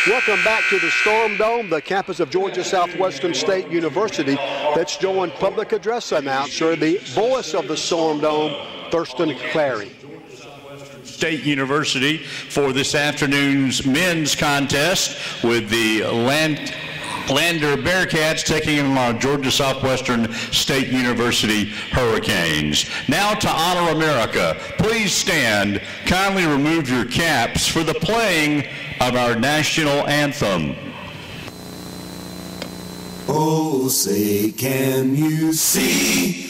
Welcome back to the Storm Dome, the campus of Georgia Southwestern State University. Let's join public address announcer, the voice of the Storm Dome, Thurston Clary. State University for this afternoon's men's contest with the Lander Bearcats taking on our Georgia Southwestern State University Hurricanes. Now to honor America, please stand. Kindly remove your caps for the playing of our national anthem. Oh, say, can you see?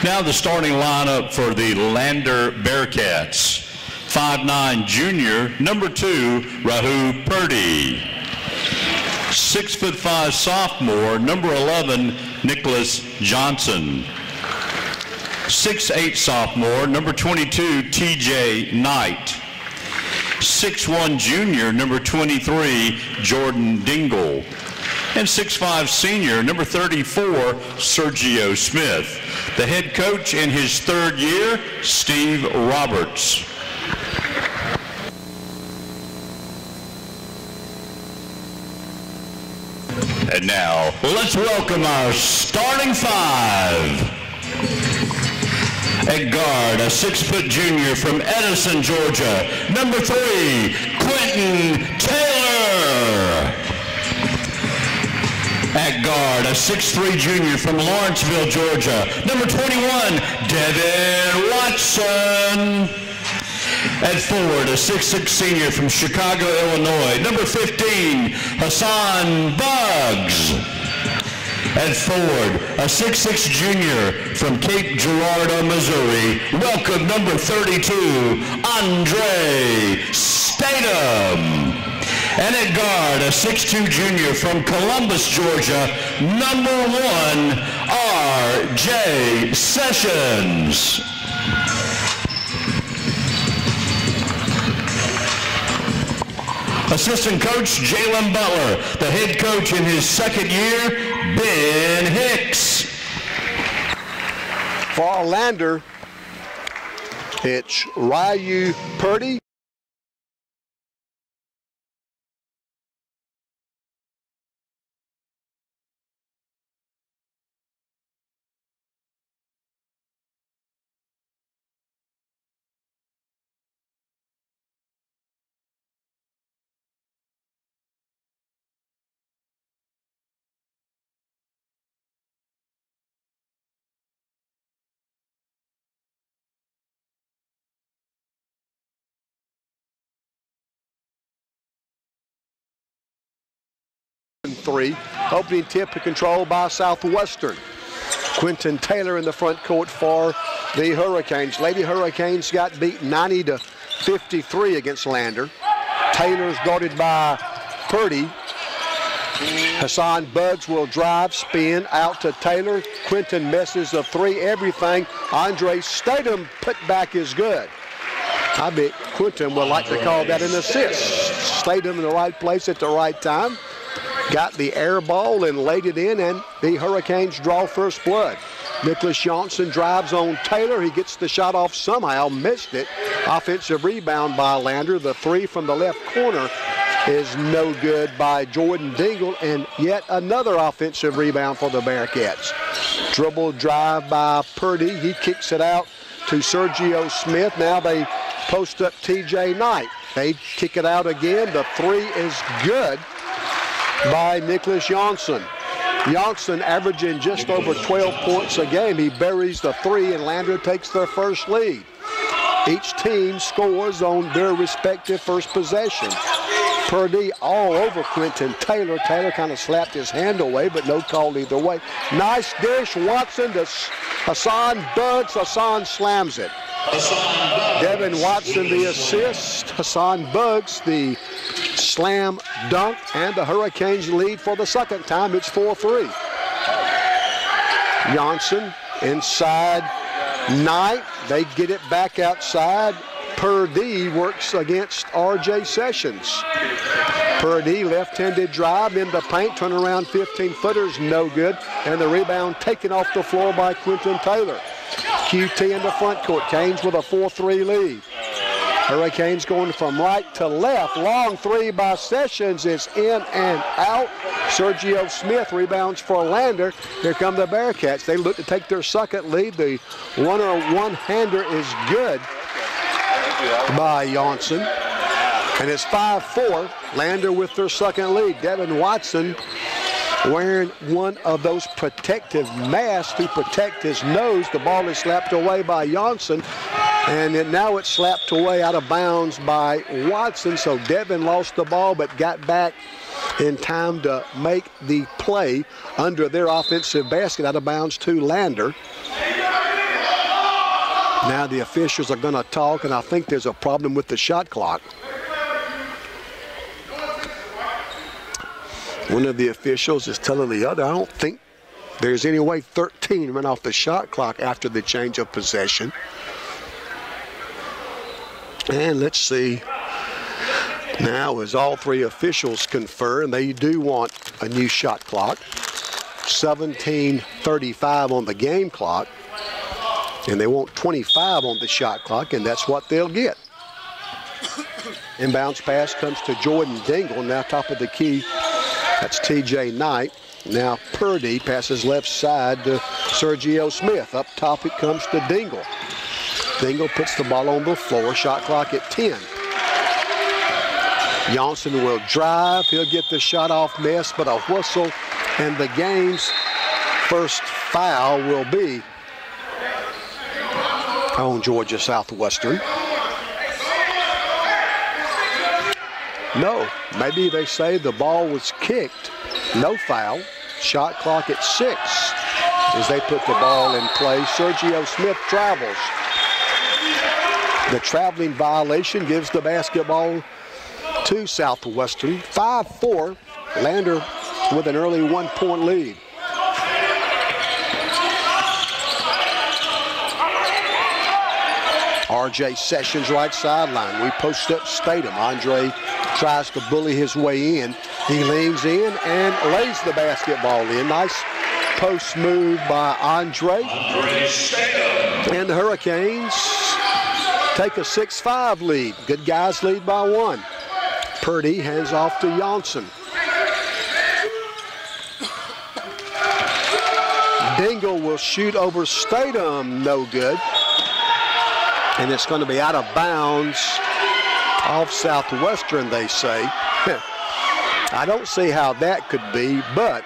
Now the starting lineup for the Lander Bearcats. 5'9" junior, number 2, Rahu Purdy. 6'5" sophomore, number 11, Nicholas Johnson. 6'8" sophomore, number 22, TJ Knight. 6'1" junior, number 23, Jordan Dingle. And 6'5" senior, number 34, Sergio Smith. The head coach in his third year, Steve Roberts. And now, let's welcome our starting 5. At guard, a 6-foot junior from Edison, Georgia, number 3, Quentin Taylor. At guard, a 6'3" junior from Lawrenceville, Georgia, number 21, Devin Watson. At forward, a 6'6" senior from Chicago, Illinois, number 15, Hassan Buggs. At forward, a 6'6" junior from Cape Girardeau, Missouri, welcome number 32, Andre Statham. And at guard, a 6'2" junior from Columbus, Georgia, number 1, R.J. Sessions. Assistant coach, Jalen Butler. The head coach in his second year, Ben Hicks. For Lander, it's Rahu Purdy. Three. Opening tip and control by Southwestern. Quentin Taylor in the front court for the Hurricanes. Lady Hurricanes got beat 90-53 against Lander. Taylor's guarded by Purdy. Hassan Buggs will drive, spin, out to Taylor. Quentin misses a 3, everything. Andre Statham put back is good. I bet Quentin would like to call that an assist. Statham in the right place at the right time. Got the air ball and laid it in, and the Hurricanes draw first blood. Nicholas Johnson drives on Taylor. He gets the shot off somehow, missed it. Offensive rebound by Lander. The 3 from the left corner is no good by Jordan Dingle, and yet another offensive rebound for the Bearcats. Dribble drive by Purdy. He kicks it out to Sergio Smith. Now they post up TJ Knight. They kick it out again. The three is good by Nicholas Johnson. Johnson averaging just over 12 points a game. He buries the three, and Lander takes their first lead. Each team scores on their respective first possession. Purdy all over Quentin Taylor. Taylor kind of slapped his hand away, but no call either way. Nice dish. Watson to Hassan Buggs. Hassan slams it. Devin Watson the assist. Hassan Buggs the slam dunk, and the Hurricanes lead for the second time. It's 4-3. Johnson inside Knight. They get it back outside. Purdy works against R.J. Sessions. Purdy, left-handed drive in the paint, turn around 15-footers, no good. And the rebound taken off the floor by Quentin Taylor. QT in the front court. Canes with a 4-3 lead. Hurricanes going from right to left. Long three by Sessions is in and out. Sergio Smith rebounds for Lander. Here come the Bearcats. They look to take their second lead. The one-hander is good by Johnson. And it's 5-4. Lander with their second lead. Devin Watson wearing one of those protective masks to protect his nose. The ball is slapped away by Johnson. And now it's slapped away out of bounds by Watson. So Devin lost the ball but got back in time to make the play under their offensive basket out of bounds to Lander. Now the officials are going to talk, and I think there's a problem with the shot clock. One of the officials is telling the other, I don't think there's any way 13 ran off the shot clock after the change of possession. And let's see now as all three officials confer, and they do want a new shot clock. 17:35 on the game clock, and they want 25 on the shot clock, and that's what they'll get. Inbounds pass comes to Jordan Dingle, now top of the key. That's TJ Knight. Now Purdy passes left side to Sergio Smith. Up top it comes to Dingle. Dingle puts the ball on the floor. Shot clock at 10. Johnson will drive. He'll get the shot off miss, but a whistle, and the game's first foul will be on Georgia Southwestern. No, maybe they say the ball was kicked. No foul. Shot clock at 6 as they put the ball in play. Sergio Smith travels. The traveling violation gives the basketball to Southwestern. 5-4. Lander with an early 1-point lead. R.J. Sessions right sideline. We post up Statham. Andre tries to bully his way in. He leans in and lays the basketball in. Nice post move by Andre. And the Hurricanes take a 6-5 lead. Good guys lead by 1. Purdy hands off to Johnson. Dingle will shoot over Statham. No good. And it's going to be out of bounds off Southwestern, they say. I don't see how that could be, but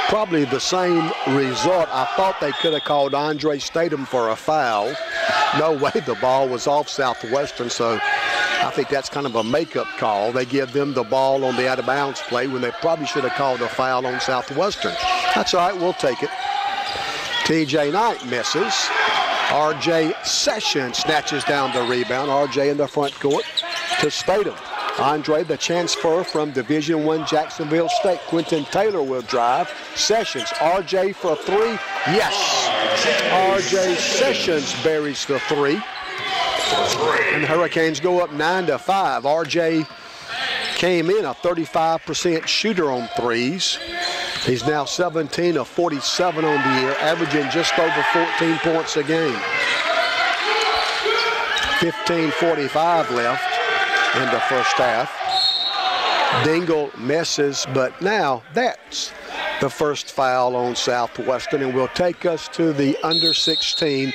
probably the same result. I thought they could have called Andre Statham for a foul. No way, the ball was off Southwestern, so I think that's kind of a makeup call. They give them the ball on the out-of-bounds play when they probably should have called a foul on Southwestern. That's all right, we'll take it. TJ Knight misses. R.J. Sessions snatches down the rebound. R.J. in the front court to Statham. Andre, the transfer from Division I Jacksonville State. Quentin Taylor will drive. Sessions, R.J. for 3. Yes! R.J. Sessions buries the 3. And the Hurricanes go up 9-5. R.J. came in a 35% shooter on threes. He's now 17 of 47 on the year, averaging just over 14 points a game. 15:45 left in the first half. Dingle misses, but now that's the first foul on Southwestern, and will take us to the under 16,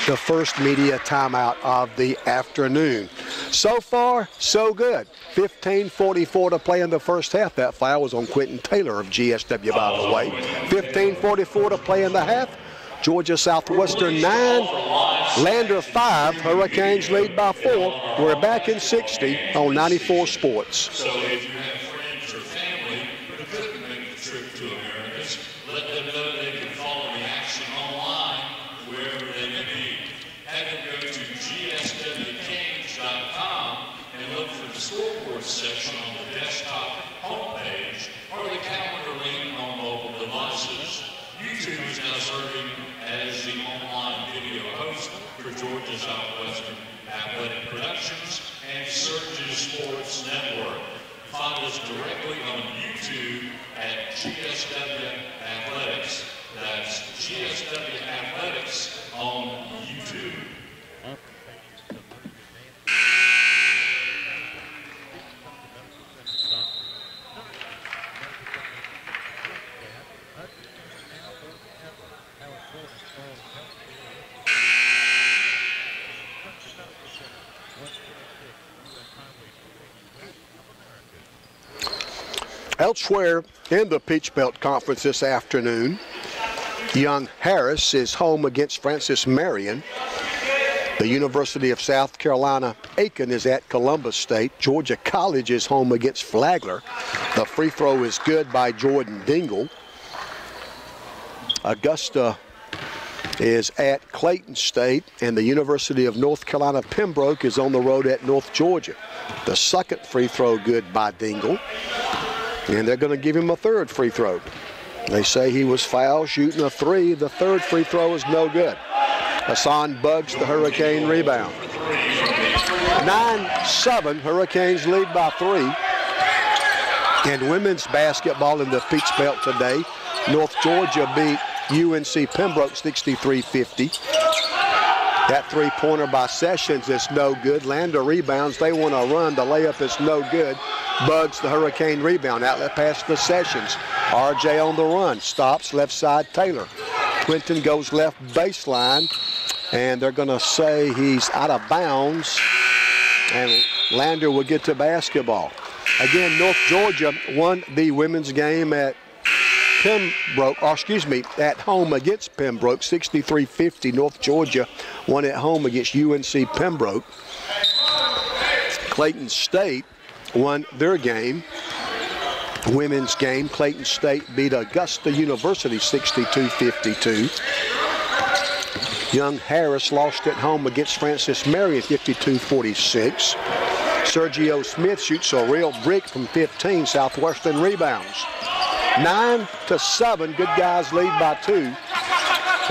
the first media timeout of the afternoon. So far, so good. 15:44 to play in the first half. That foul was on Quentin Taylor of GSW, by the way. 15:44 to play in the half. Georgia Southwestern 9, Lander 5. Hurricanes lead by 4. We're back in 60 on 94 Sports. So if you have friends or family who couldn't make the trip to Americus, let them know they can follow the action online wherever they may be. Have them go to gswcanes.com and look for the scoreboard section on the desktop homepage or the calendar link on mobile devices. YouTube is now serving as the online video host for Georgia Southwestern Athletic Productions and Surges Sports Network. Find us directly on YouTube at GSW Athletics. That's GSW Athletics on YouTube. Elsewhere in the Peach Belt Conference this afternoon, Young Harris is home against Francis Marion. The University of South Carolina Aiken is at Columbus State. Georgia College is home against Flagler. The free throw is good by Jordan Dingle. Augusta is at Clayton State, and the University of North Carolina Pembroke is on the road at North Georgia. The second free throw good by Dingle. And they're going to give him a third free throw. They say he was fouled shooting a 3. The third free throw is no good. Hassan Buggs the Hurricane rebound. 9-7, Hurricanes lead by 3. And women's basketball in the Peach Belt today, North Georgia beat UNC Pembroke 63-50. That three-pointer by Sessions is no good. Lander rebounds. They want to run. The layup is no good. Buggs the Hurricane rebound. Outlet pass to Sessions. RJ on the run. Stops left side Taylor. Quinton goes left baseline. And they're going to say he's out of bounds. And Lander will get to basketball. Again, North Georgia won the women's game at at home against Pembroke, 63-50. North Georgia won at home against UNC Pembroke. Clayton State won their game, women's game. Clayton State beat Augusta University 62-52. Young Harris lost at home against Francis Marion 52-46. Sergio Smith shoots a real brick from 15. Southwestern rebounds. 9-7, good guys lead by 2.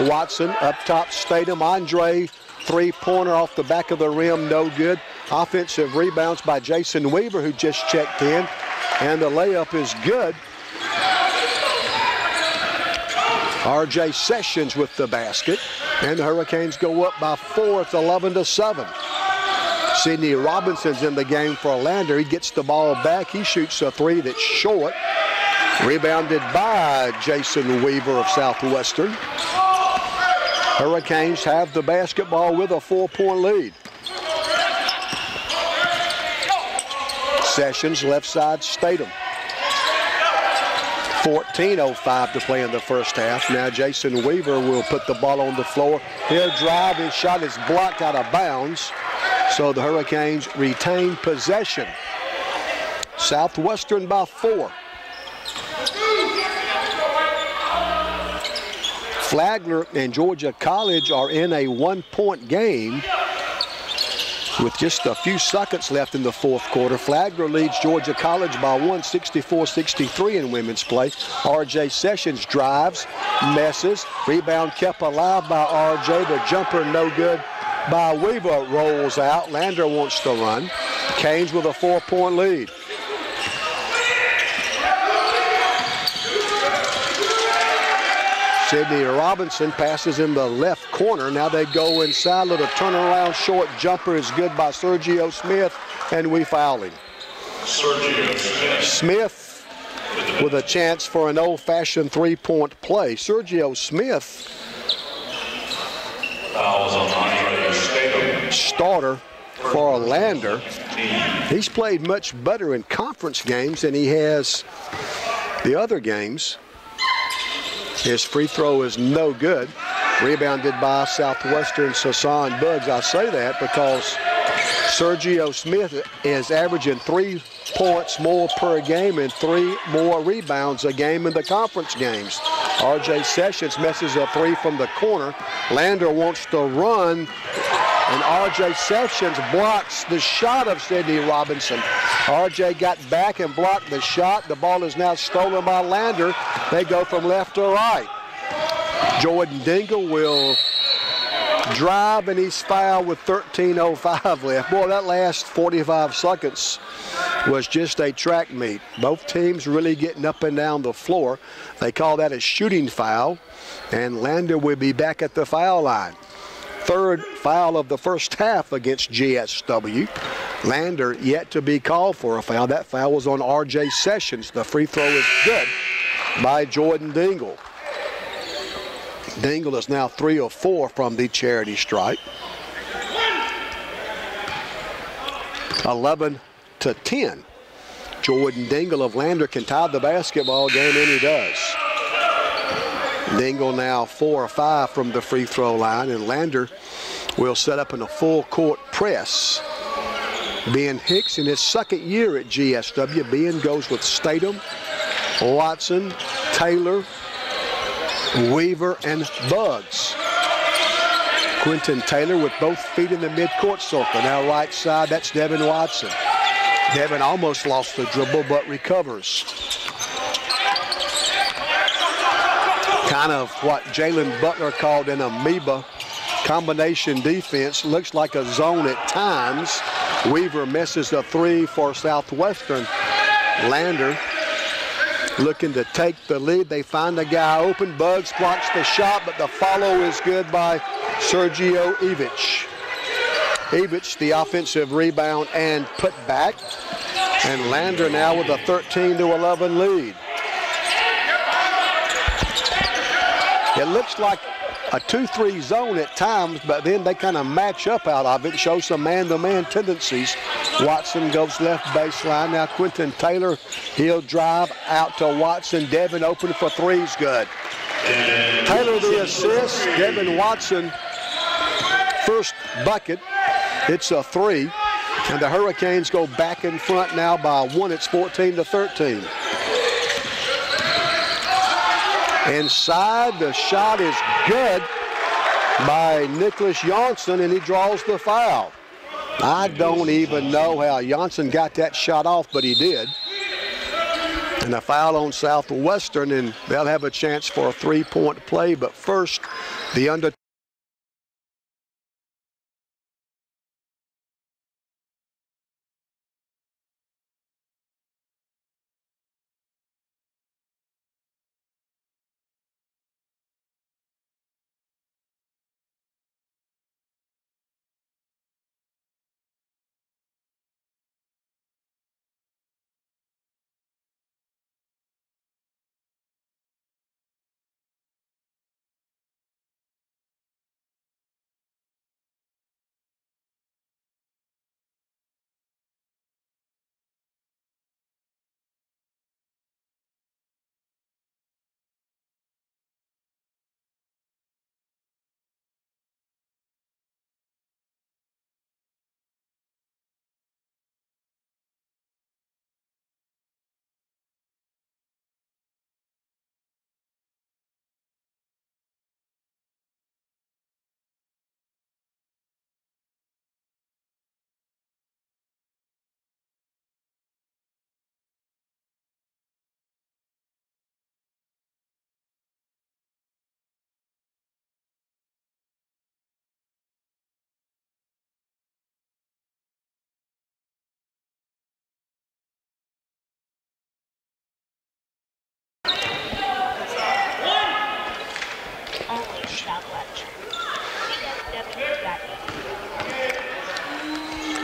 Watson up top Statham. Andre, three-pointer off the back of the rim, no good. Offensive rebounds by Jason Weaver, who just checked in. And the layup is good. RJ Sessions with the basket. And the Hurricanes go up by 4. It's 11-7. Sidney Robinson's in the game for Lander. He gets the ball back. He shoots a 3 that's short. Rebounded by Jason Weaver of Southwestern. Hurricanes have the basketball with a 4-point lead. Sessions, left side, Statham. 14:05 to play in the first half. Now Jason Weaver will put the ball on the floor. He'll drive. His shot is blocked out of bounds. So the Hurricanes retain possession. Southwestern by 4. Flagler and Georgia College are in a 1-point game with just a few seconds left in the fourth quarter. Flagler leads Georgia College by 1, 64-63 in women's play. RJ Sessions drives, messes, rebound kept alive by RJ. The jumper no good by Weaver, rolls out. Lander wants to run. Canes with a 4-point lead. Sidney Robinson passes in the left corner. Now they go inside. Little turnaround short jumper is good by Sergio Smith, and we foul him. Sergio Smith with a chance for an old-fashioned three-point play. Sergio Smith, fouls on Andre Statham. starter for Lander. He's played much better in conference games than he has the other games. His free throw is no good. Rebounded by Southwestern Sasan Buggs. I say that because Sergio Smith is averaging 3 points more per game and 3 more rebounds a game in the conference games. R.J. Sessions messes a 3 from the corner. Lander wants to run, and R.J. Sessions blocks the shot of Sidney Robinson. R.J. got back and blocked the shot. The ball is now stolen by Lander. They go from left to right. Jordan Dingle will drive, and he's fouled with 13:05 left. Boy, that last 45 seconds was just a track meet. Both teams really getting up and down the floor. They call that a shooting foul, and Lander will be back at the foul line. Third foul of the first half against GSW. Lander yet to be called for a foul. That foul was on R.J. Sessions. The free throw is good by Jordan Dingle. Dingle is now 3 of 4 from the charity stripe. 11-10. Jordan Dingle of Lander can tie the basketball game, and he does. Dingle now 4 or 5 from the free throw line, and Lander will set up in a full court press. Ben Hicks in his second year at GSW. Ben goes with Statham, Watson, Taylor, Weaver, and Buggs. Quentin Taylor with both feet in the midcourt circle. Now right side, that's Devin Watson. Devin almost lost the dribble, but recovers. Kind of what Jalen Butler called an amoeba combination defense. Looks like a zone at times. Weaver misses a 3 for Southwestern. Lander looking to take the lead. They find the guy open. Buggs blocks the shot, but the follow is good by Sergio Ivic. Ivic, the offensive rebound and put back. And Lander now with a 13-11 lead. It looks like a 2-3 zone at times, but then they kind of match up out of it, show some man-to-man tendencies. Watson goes left baseline. Now Quentin Taylor, he'll drive out to Watson. Devin open for 3's good. Taylor the assist. Devin Watson, first bucket. It's a 3. And the Hurricanes go back in front now by 1. It's 14-13. Inside, the shot is good by Nicholas Johnson, and he draws the foul. I don't even know how Johnson got that shot off, but he did. And a foul on Southwestern, and they'll have a chance for a 3-point play. But first, the under.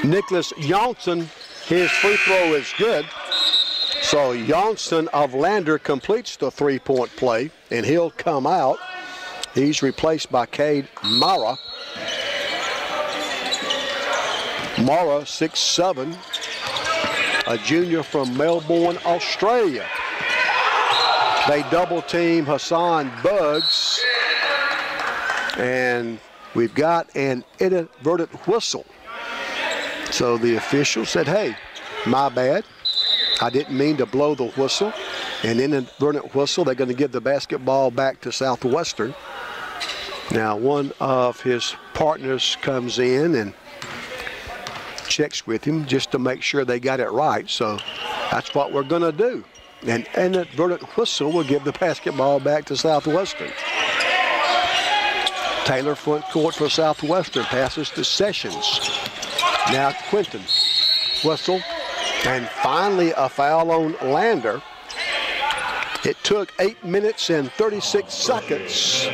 Nicholas Johnson His free throw is good. So Johnson of Lander completes the three-point play, and he'll come out. He's replaced by Cade Mara. Mara, 6'7", a junior from Melbourne, Australia. They double team Hassan Buggs, and we've got an inadvertent whistle. So the official said, hey, my bad. I didn't mean to blow the whistle. An inadvertent whistle. They're going to give the basketball back to Southwestern. Now one of his partners comes in and checks with him just to make sure they got it right. So that's what we're going to do. An inadvertent whistle will give the basketball back to Southwestern. Taylor front court for Southwestern, passes to Sessions. Now Quinton. Whistle. And finally a foul on Lander. It took 8 minutes and 36 seconds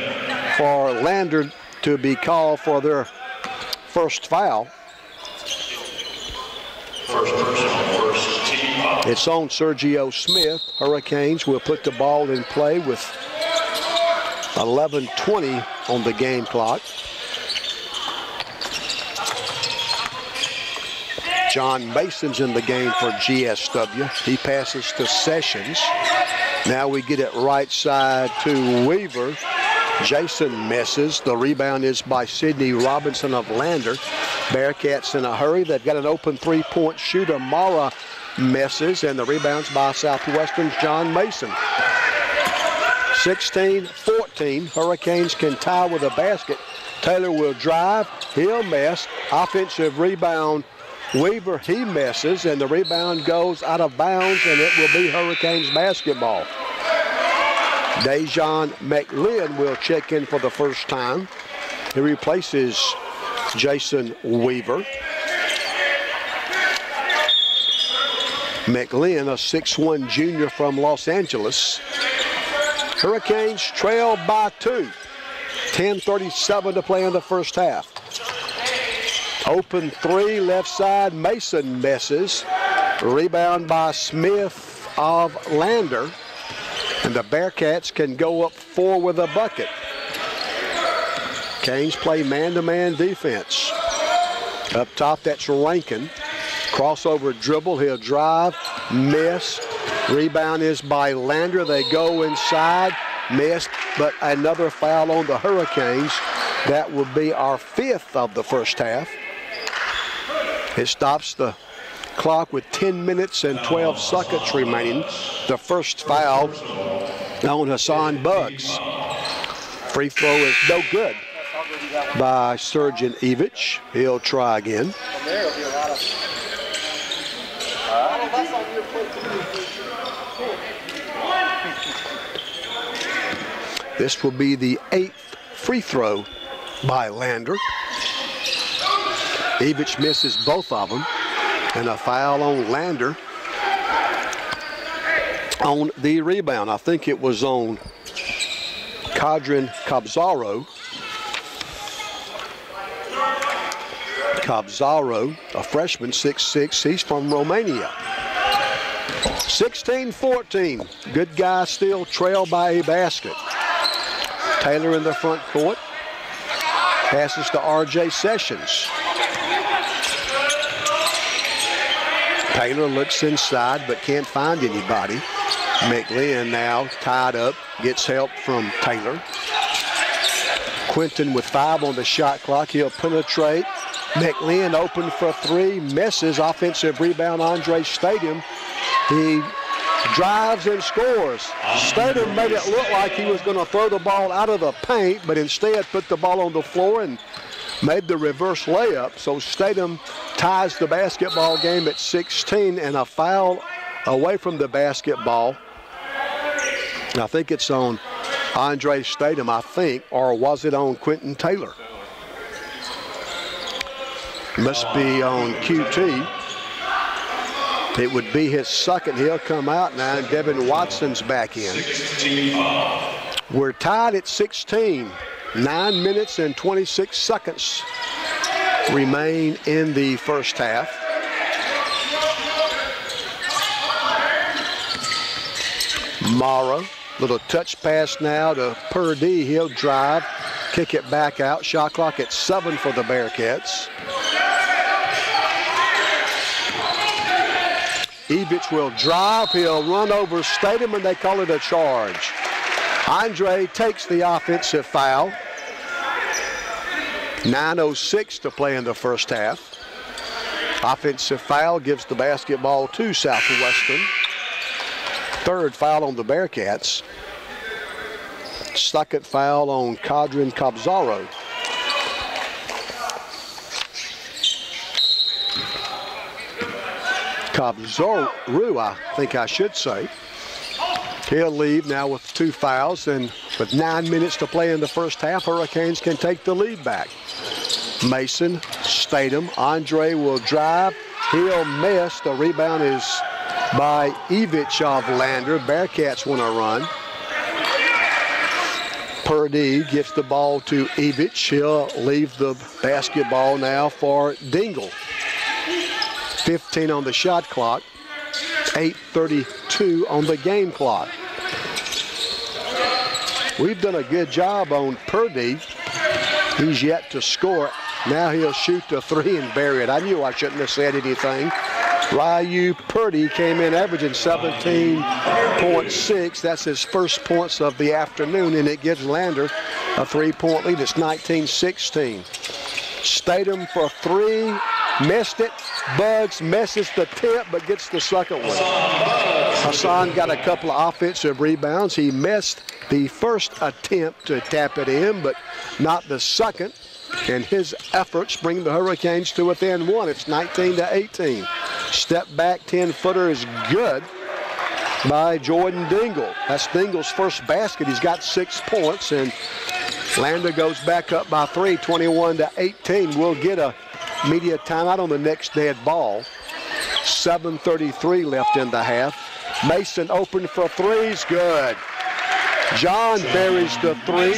for Lander to be called for their first foul. It's on Sergio Smith. Hurricanes will put the ball in play with 11:20 on the game clock. John Mason's in the game for GSW. He passes to Sessions. Now we get it right side to Weaver. Jason misses. The rebound is by Sidney Robinson of Lander. Bearcats in a hurry. They've got an open three-point shooter. Mara misses, and the rebound's by Southwestern's John Mason. 16-14. Hurricanes can tie with a basket. Taylor will drive. He'll miss. Offensive rebound. Weaver, he misses, and the rebound goes out of bounds, and it will be Hurricanes basketball. Dejon McLean will check in for the first time. He replaces Jason Weaver. McLean, a 6'1" junior from Los Angeles. Hurricanes trail by 2. 10:37 to play in the first half. Open three, left side, Mason misses. Rebound by Smith of Lander. And the Bearcats can go up 4 with a bucket. Canes play man-to-man defense. Up top, that's Rankin. Crossover dribble, he'll drive, miss. Rebound is by Lander. They go inside, missed, but another foul on the Hurricanes. That will be our 5th of the first half. It stops the clock with 10 minutes and 12 seconds remaining. The first foul on Hassan Buggs. Free throw is no good by Sergeant Evich. He'll try again. This will be the 8th free throw by Lander. Evich misses both of them, and a foul on Lander on the rebound. I think it was on Kadrin Kabzaro. Kabzaro, a freshman, 6'6", he's from Romania. 16-14, good guy still trail by a basket. Taylor in the front court, passes to RJ Sessions. Taylor looks inside but can't find anybody. McLean now tied up, gets help from Taylor. Quinton with 5 on the shot clock. He'll penetrate. McLean open for 3, misses. Offensive rebound, Andre Stadium. He drives and scores. Stadium made it look like he was going to throw the ball out of the paint, but instead put the ball on the floor and made the reverse layup. So Stadium ties the basketball game at 16, and a foul away from the basketball. I think it's on Andre Stadium, I think, or was it on Quentin Taylor? Must be on QT. It would be his second. He'll come out now, and Devin Watson's back in. We're tied at 16. 9 minutes and 26 seconds remain in the first half. Mara, little touch pass now to Purdy. He'll drive, kick it back out. Shot clock at 7 for the Bearcats. Evich will drive. He'll run over Statham, and they call it a charge. Andre takes the offensive foul. 9:06 to play in the first half. Offensive foul gives the basketball to Southwestern. Third foul on the Bearcats. Second foul on Cadrin Cabzaro. Cabzaro, I think I should say. He'll leave now with 2 fouls, and with 9 minutes to play in the first half, Hurricanes can take the lead back. Mason, Statham, Andre will drive. He'll miss. The rebound is by Evich of Lander. Bearcats want to run. Purdy gives the ball to Evich. He'll leave the basketball now for Dingle. 15 on the shot clock. 8:32 on the game clock. We've done a good job on Purdy. He's yet to score. Now he'll shoot the 3 and bury it. I knew I shouldn't have said anything. Ryu Purdy came in averaging 17.6. That's his first points of the afternoon, and it gives Lander a 3-point lead. It's 19-16. Statham for 3. Missed it. Bugs misses the tip, but gets the second one. Hassan got a couple of offensive rebounds. He missed the first attempt to tap it in, but not the second. And his efforts bring the Hurricanes to within 1. It's 19-18. Step back 10-footer is good by Jordan Dingle. That's Dingle's first basket. He's got 6 points, and Lander goes back up by 3, 21-18. We'll get a media timeout on the next dead ball. 7:33 left in the half. Mason open for 3's good. John buries the 3.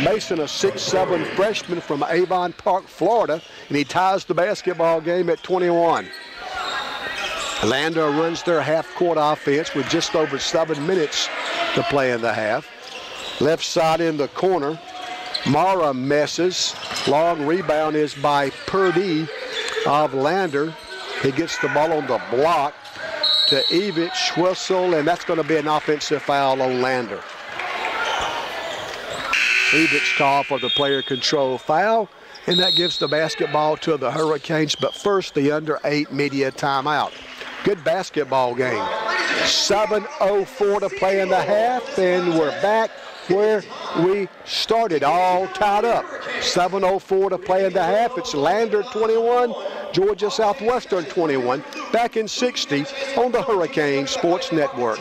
Mason, a 6'7" freshman from Avon Park, Florida, and he ties the basketball game at 21. Lander runs their half-court offense with just over 7 minutes to play in the half. Left side in the corner. Mara misses. Long rebound is by Purdy of Lander. He gets the ball on the block to Evich, whistle, and that's going to be an offensive foul on Lander. Evich call for the player control foul, and that gives the basketball to the Hurricanes. But first, the under 8 media timeout. Good basketball game. 7:04 to play in the half, and we're back where we started, all tied up. 7:04 to play in the half. It's Lander 21, Georgia Southwestern 21. Back in 60 on the Hurricane Sports Network.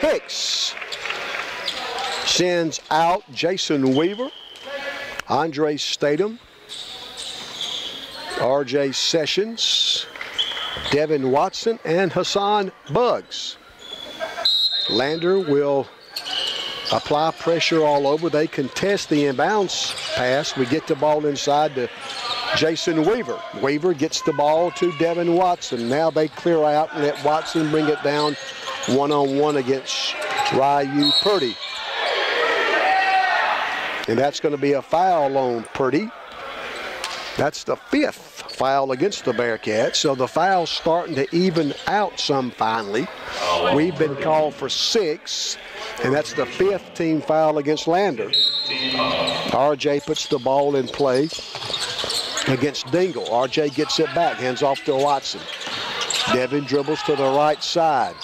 Hicks sends out Jason Weaver, Andre Statham, R.J. Sessions, Devin Watson, and Hassan Buggs. Lander will apply pressure all over. They contest the inbounds pass. We get the ball inside to Jason Weaver. Weaver gets the ball to Devin Watson. Now they clear out and let Watson bring it down one-on-one against Ryu Purdy. And that's going to be a foul on Purdy. That's the 5th foul against the Bearcats. So the foul's starting to even out some finally. We've been called for 6, and that's the 5th team foul against Lander. RJ puts the ball in play against Dingle. RJ gets it back, hands off to Watson. Devin dribbles to the right side.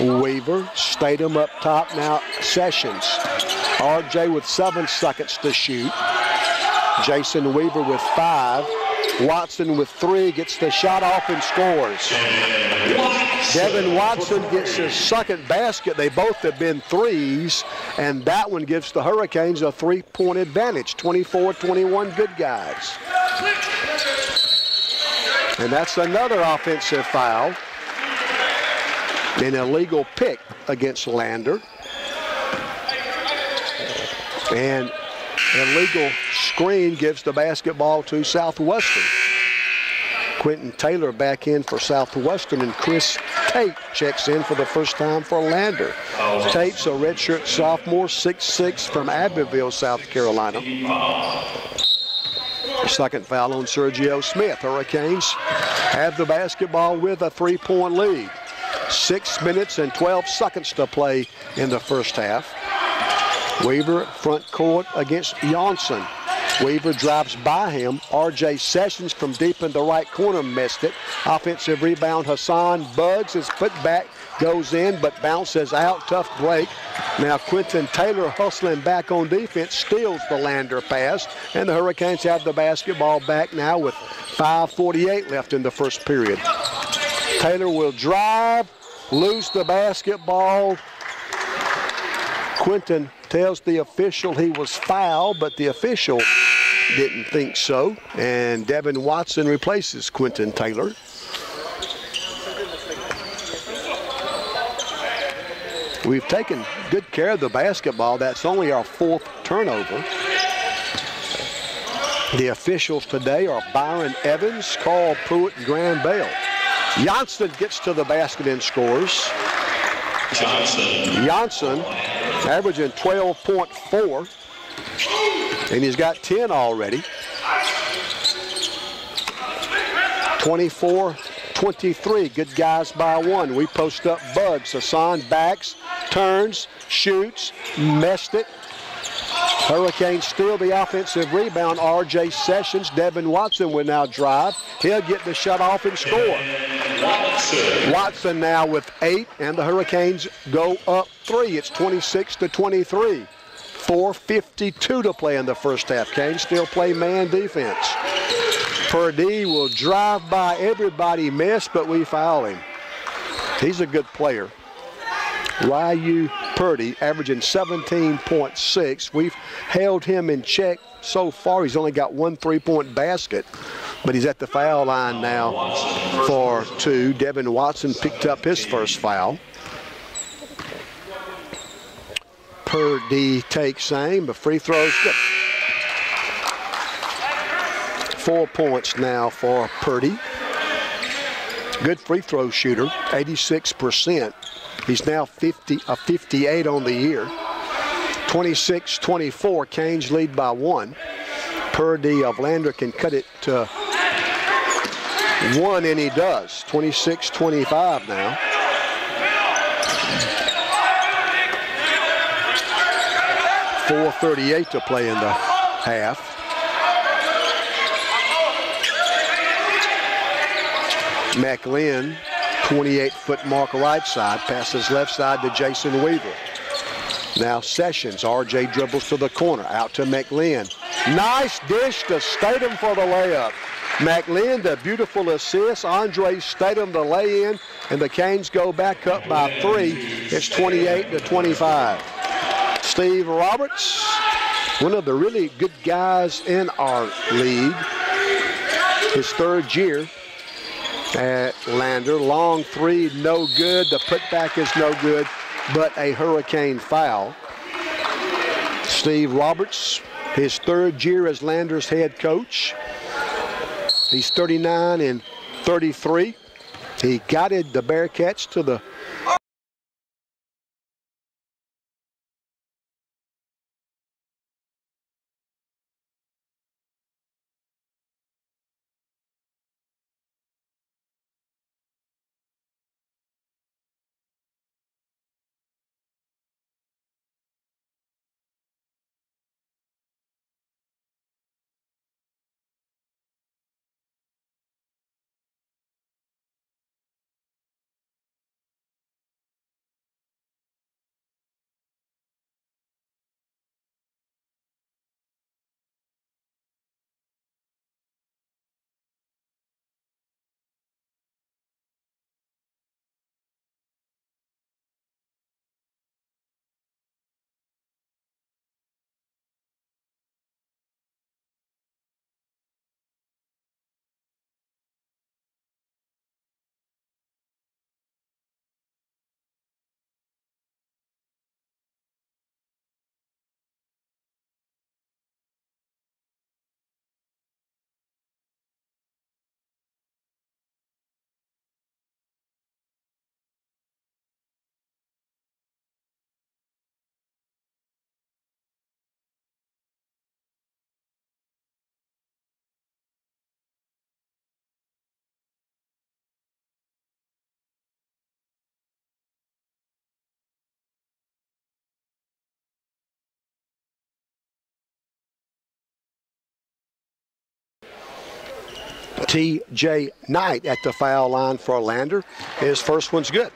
Weaver, Statham up top now, Sessions. RJ with 7 seconds to shoot. Jason Weaver with 5. Watson with 3, gets the shot off and scores. Devin Watson gets his second basket. They both have been 3s, and that one gives the Hurricanes a 3-point advantage. 24-21, good guys. And that's another offensive foul. An illegal pick against Lander. And illegal screen gives the basketball to Southwestern. Quentin Taylor back in for Southwestern, and Chris Tate checks in for the first time for Lander. Tate's a redshirt sophomore, 6'6", from Abbeville, South Carolina. Second foul on Sergio Smith. Hurricanes have the basketball with a 3-point lead. 6 minutes and 12 seconds to play in the first half. Weaver front court against Johnson. Weaver drives by him. RJ Sessions from deep in the right corner missed it. Offensive rebound, Hassan Bugs is put back, goes in, but bounces out. Tough break. Now Quentin Taylor hustling back on defense, steals the Lander pass, and the Hurricanes have the basketball back now with 5:48 left in the first period. Taylor will drive, lose the basketball. Quentin tells the official he was fouled, but the official didn't think so. And Devin Watson replaces Quentin Taylor. We've taken good care of the basketball. That's only our 4th turnover. The officials today are Byron Evans, Carl Pruitt, and Graham Bell. Johnson gets to the basket and scores. Johnson averaging 12.4, and he's got 10 already. 24-23, good guys by 1. We post up Bugs. Hassan backs, turns, shoots, missed it. Hurricanes steal the offensive rebound. RJ Sessions, Devin Watson will now drive. He'll get the shot off and score. Watson now with 8, and the Hurricanes go up 3. It's 26-23. 4:52 to play in the first half. Canes still play man defense. Purdy will drive by everybody, miss, but we foul him. He's a good player. Ryu Purdy averaging 17.6. We've held him in check so far. He's only got 1 3-point basket, but he's at the foul line now for 2. Devin Watson picked up his first foul. Purdy takes aim, but free throws good. 4 points now for Purdy. Good free throw shooter, 86%. He's now 58 on the year. 26-24, Canes lead by 1. Purdy of Lander can cut it to 1, and he does. 26-25 now. .438 to play in the half. McLean, 28-foot mark right side, passes left side to Jason Weaver. Now Sessions, RJ dribbles to the corner, out to McLean. Nice dish to Statham for the layup. McLean, the beautiful assist. Andre Statham, the lay-in, and the Canes go back up by 3. It's 28-25. Steve Roberts, one of the really good guys in our league. His 3rd year at Lander. Long 3, no good. The putback is no good, but a Hurricane foul. Steve Roberts, his 3rd year as Lander's head coach. He's 39-33. He guided the Bearcats to the T.J. Knight at the foul line for Lander. His first one's good.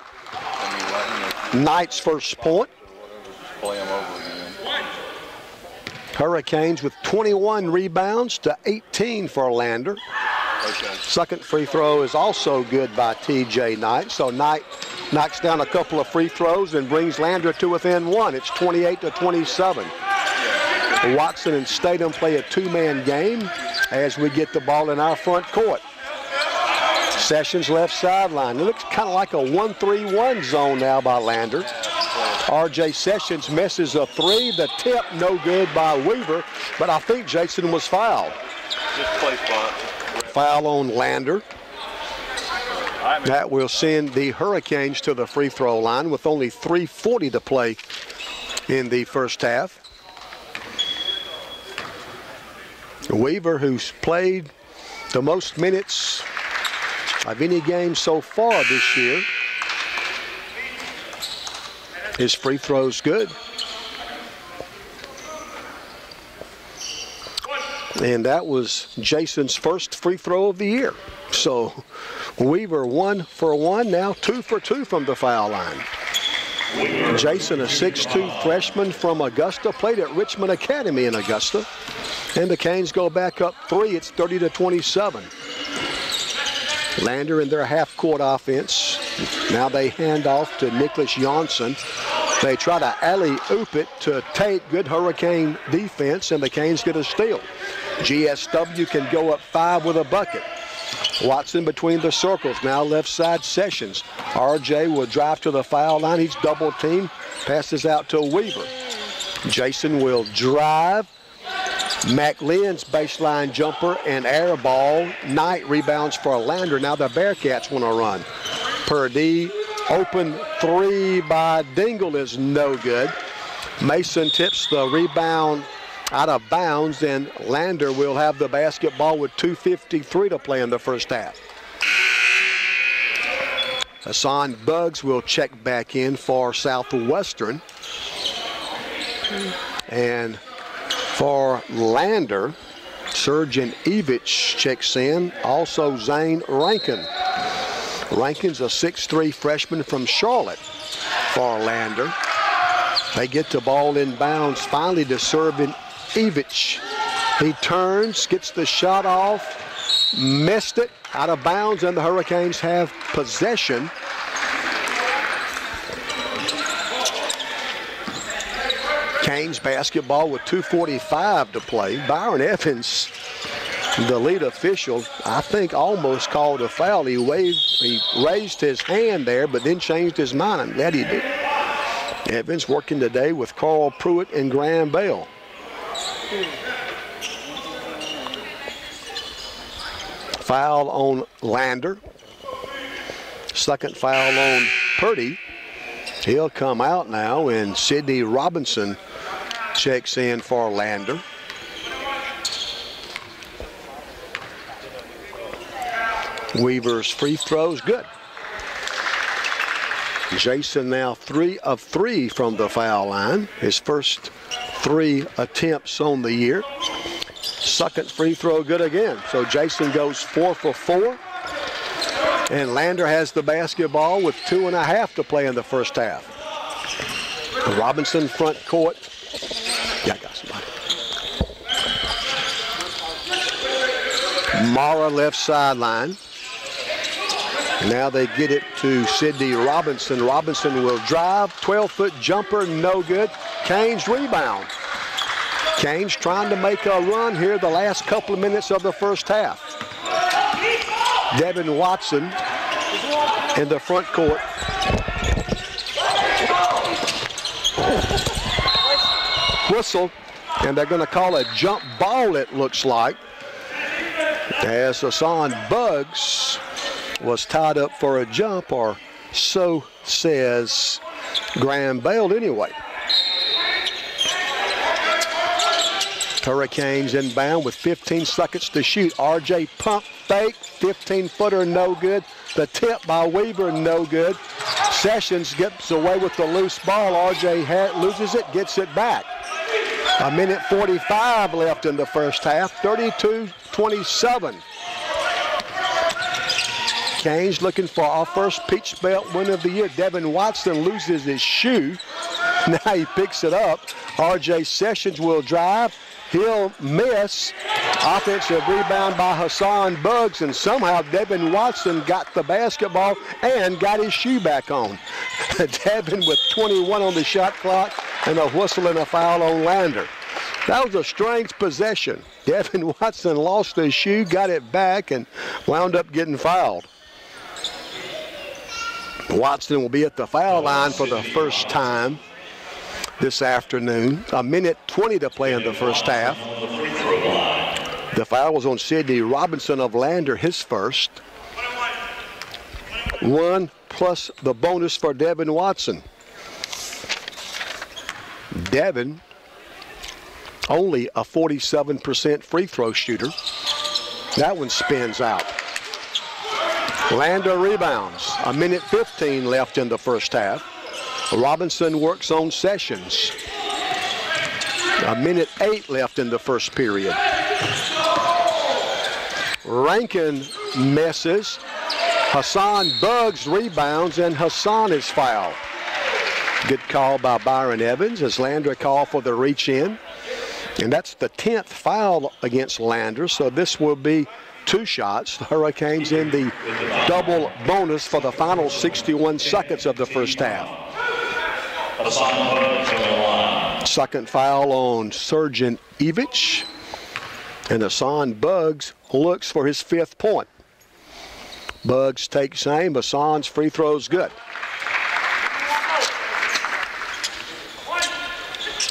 Knight's first point. Hurricanes with 21 rebounds to 18 for Lander. Second free throw is also good by T.J. Knight. So Knight knocks down a couple of free throws and brings Lander to within one. It's 28-27. Watson and Statham play a two-man game as we get the ball in our front court. Sessions left sideline. It looks kind of like a 1-3-1 zone now by Lander. R.J. Sessions misses a three. The tip no good by Weaver, but I think Jason was fouled. Just play spot. Foul on Lander. That will send the Hurricanes to the free throw line with only 3:40 to play in the first half. Weaver, who's played the most minutes of any game so far this year. His free throw's good. And that was Jason's first free throw of the year. So Weaver 1 for 1, now 2 for 2 from the foul line. Jason, a 6'2" freshman from Augusta, played at Richmond Academy in Augusta. And the Canes go back up 3. It's 30-27. Lander in their half-court offense. Now they hand off to Nicholas Johnson. They try to alley-oop it to Tate. Good Hurricane defense, and the Canes get a steal. GSW can go up 5 with a bucket. Watson between the circles, now left side Sessions. RJ will drive to the foul line. He's double teamed, passes out to Weaver. Jason will drive. McLean's baseline jumper and air ball. Knight rebounds for Lander. Now the Bearcats want to run. Purdy, open three by Dingle is no good. Mason tips the rebound out of bounds, and Lander will have the basketball with 2:53 to play in the first half. Hassan Buggs will check back in for Southwestern. And for Lander, Sergeant Evich checks in. Also Zane Rankin. Rankin's a 6'3" freshman from Charlotte for Lander. They get the ball in bounds finally to Sergeant Evich. He turns, gets the shot off, missed it, out of bounds, and the Hurricanes have possession. Canes basketball with 2:45 to play. Byron Evans, the lead official, I think almost called a foul. He raised his hand there, but then changed his mind. I'm glad he did. Evans working today with Carl Pruitt and Graham Bell. Foul on Lander. Second foul on Purdy. He'll come out now, and Sidney Robinson checks in for Lander. Weaver's free throw's good. Jason now 3 of 3 from the foul line. His first 3 attempts on the year. Second free throw good again. So Jason goes 4 for 4. And Lander has the basketball with 2.5 to play in the first half. Robinson front court. Yeah, I got somebody. Mara left sideline. Now they get it to Sidney Robinson. Robinson will drive. 12-foot jumper, no good. Canes rebound. Canes trying to make a run here the last couple of minutes of the first half. Devin Watson in the front court. Whistle, and they're going to call a jump ball, it looks like, as Hassan Buggs was tied up for a jump, or so says Graham Bale anyway. Hurricanes inbound with 15 seconds to shoot. RJ pump fake, 15-footer, no good. The tip by Weaver, no good. Sessions gets away with the loose ball. RJ loses it, gets it back. 1:45 left in the first half, 32-27. Hurricanes looking for our first Peach Belt win of the year. Devin Watson loses his shoe. Now he picks it up. R.J. Sessions will drive. He'll miss. Offensive rebound by Hassan Buggs, and somehow Devin Watson got the basketball and got his shoe back on. Devin with 21 on the shot clock and a whistle and a foul on Lander. That was a strange possession. Devin Watson lost his shoe, got it back, and wound up getting fouled. Watson will be at the foul line for the first time this afternoon. A minute 20 to play in the first half. The foul was on Sidney Robinson of Lander, his first. 1 plus the bonus for Devin Watson. Devin, only a 47% free throw shooter. That one spins out. Lander rebounds. A minute 15 left in the first half. Robinson works on Sessions. A minute 8 left in the first period. Rankin misses. Hassan Buggs rebounds, and Hassan is fouled. Good call by Byron Evans as Lander called for the reach in. And that's the 10th foul against Lander, so this will be 2 shots. The Hurricanes in the double bonus for the final 61 seconds of the first half. Second foul on Sergeant Evich. And Hassan Buggs looks for his 5th point. Buggs takes aim. Hassan's free throw's good.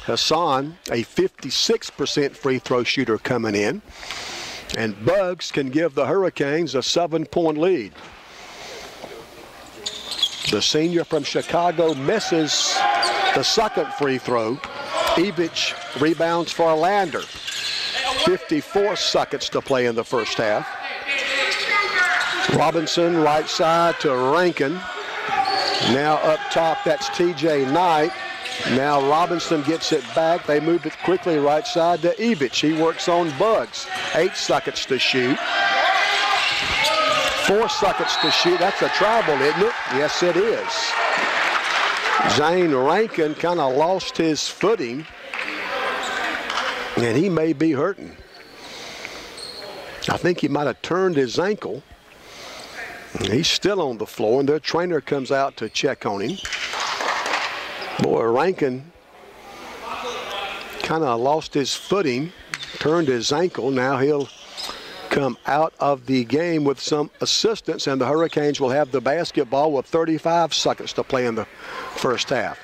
Hassan, a 56% free throw shooter coming in. And Buggs can give the Hurricanes a 7-point lead. The senior from Chicago misses the second free throw. Evich rebounds for Lander. 54 seconds to play in the first half. Robinson right side to Rankin. Now up top, that's TJ Knight. Now Robinson gets it back. They moved it quickly right side to Evich. He works on Buggs. 8 seconds to shoot. 4 seconds to shoot. That's a travel, isn't it? Yes, it is. Zane Rankin kind of lost his footing, and he may be hurting. I think he might have turned his ankle. He's still on the floor, and their trainer comes out to check on him. Boy, Rankin kind of lost his footing, turned his ankle. Now he'll come out of the game with some assistance, and the Hurricanes will have the basketball with 35 seconds to play in the first half.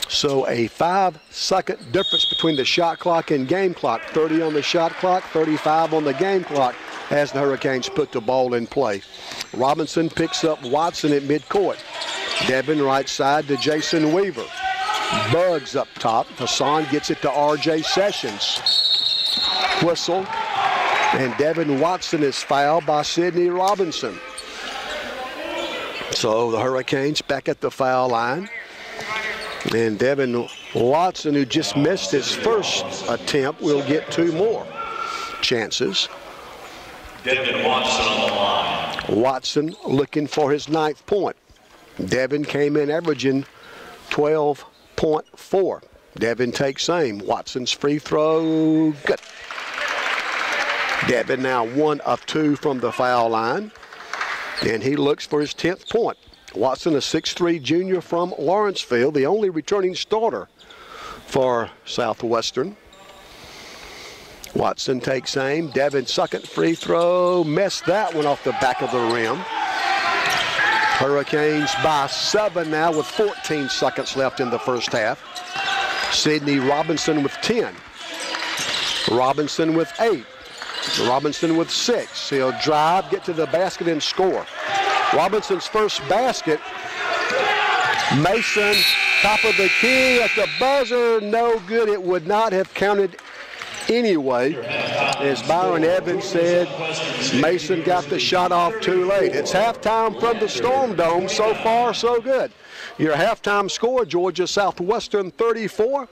So a 5-second difference between the shot clock and game clock. 30 on the shot clock, 35 on the game clock as the Hurricanes put the ball in play. Robinson picks up Watson at midcourt. Devin right side to Jason Weaver. Buggs up top. Hassan gets it to R.J. Sessions. Whistle. And Devin Watson is fouled by Sidney Robinson. So the Hurricanes back at the foul line. And Devin Watson, who just missed his first attempt, will get 2 more chances. Devin Watson on the line. Watson looking for his 9th point. Devin came in averaging 12.4. Devin takes aim. Watson's free throw, good. Devin now 1 of 2 from the foul line, and he looks for his 10th point. Watson, a 6'3" junior from Lawrenceville, the only returning starter for Southwestern. Watson takes aim. Devin's second free throw, missed that one off the back of the rim. Hurricanes by 7 now with 14 seconds left in the first half. Sidney Robinson with 10. Robinson with 8. Robinson with 6. He'll drive, get to the basket, and score. Robinson's first basket. Mason, top of the key at the buzzer, no good. It would not have counted anyway. As Byron Evans said, Mason got the shot off too late. It's halftime from the Storm Dome. So far, so good. Your halftime score, Georgia Southwestern 34,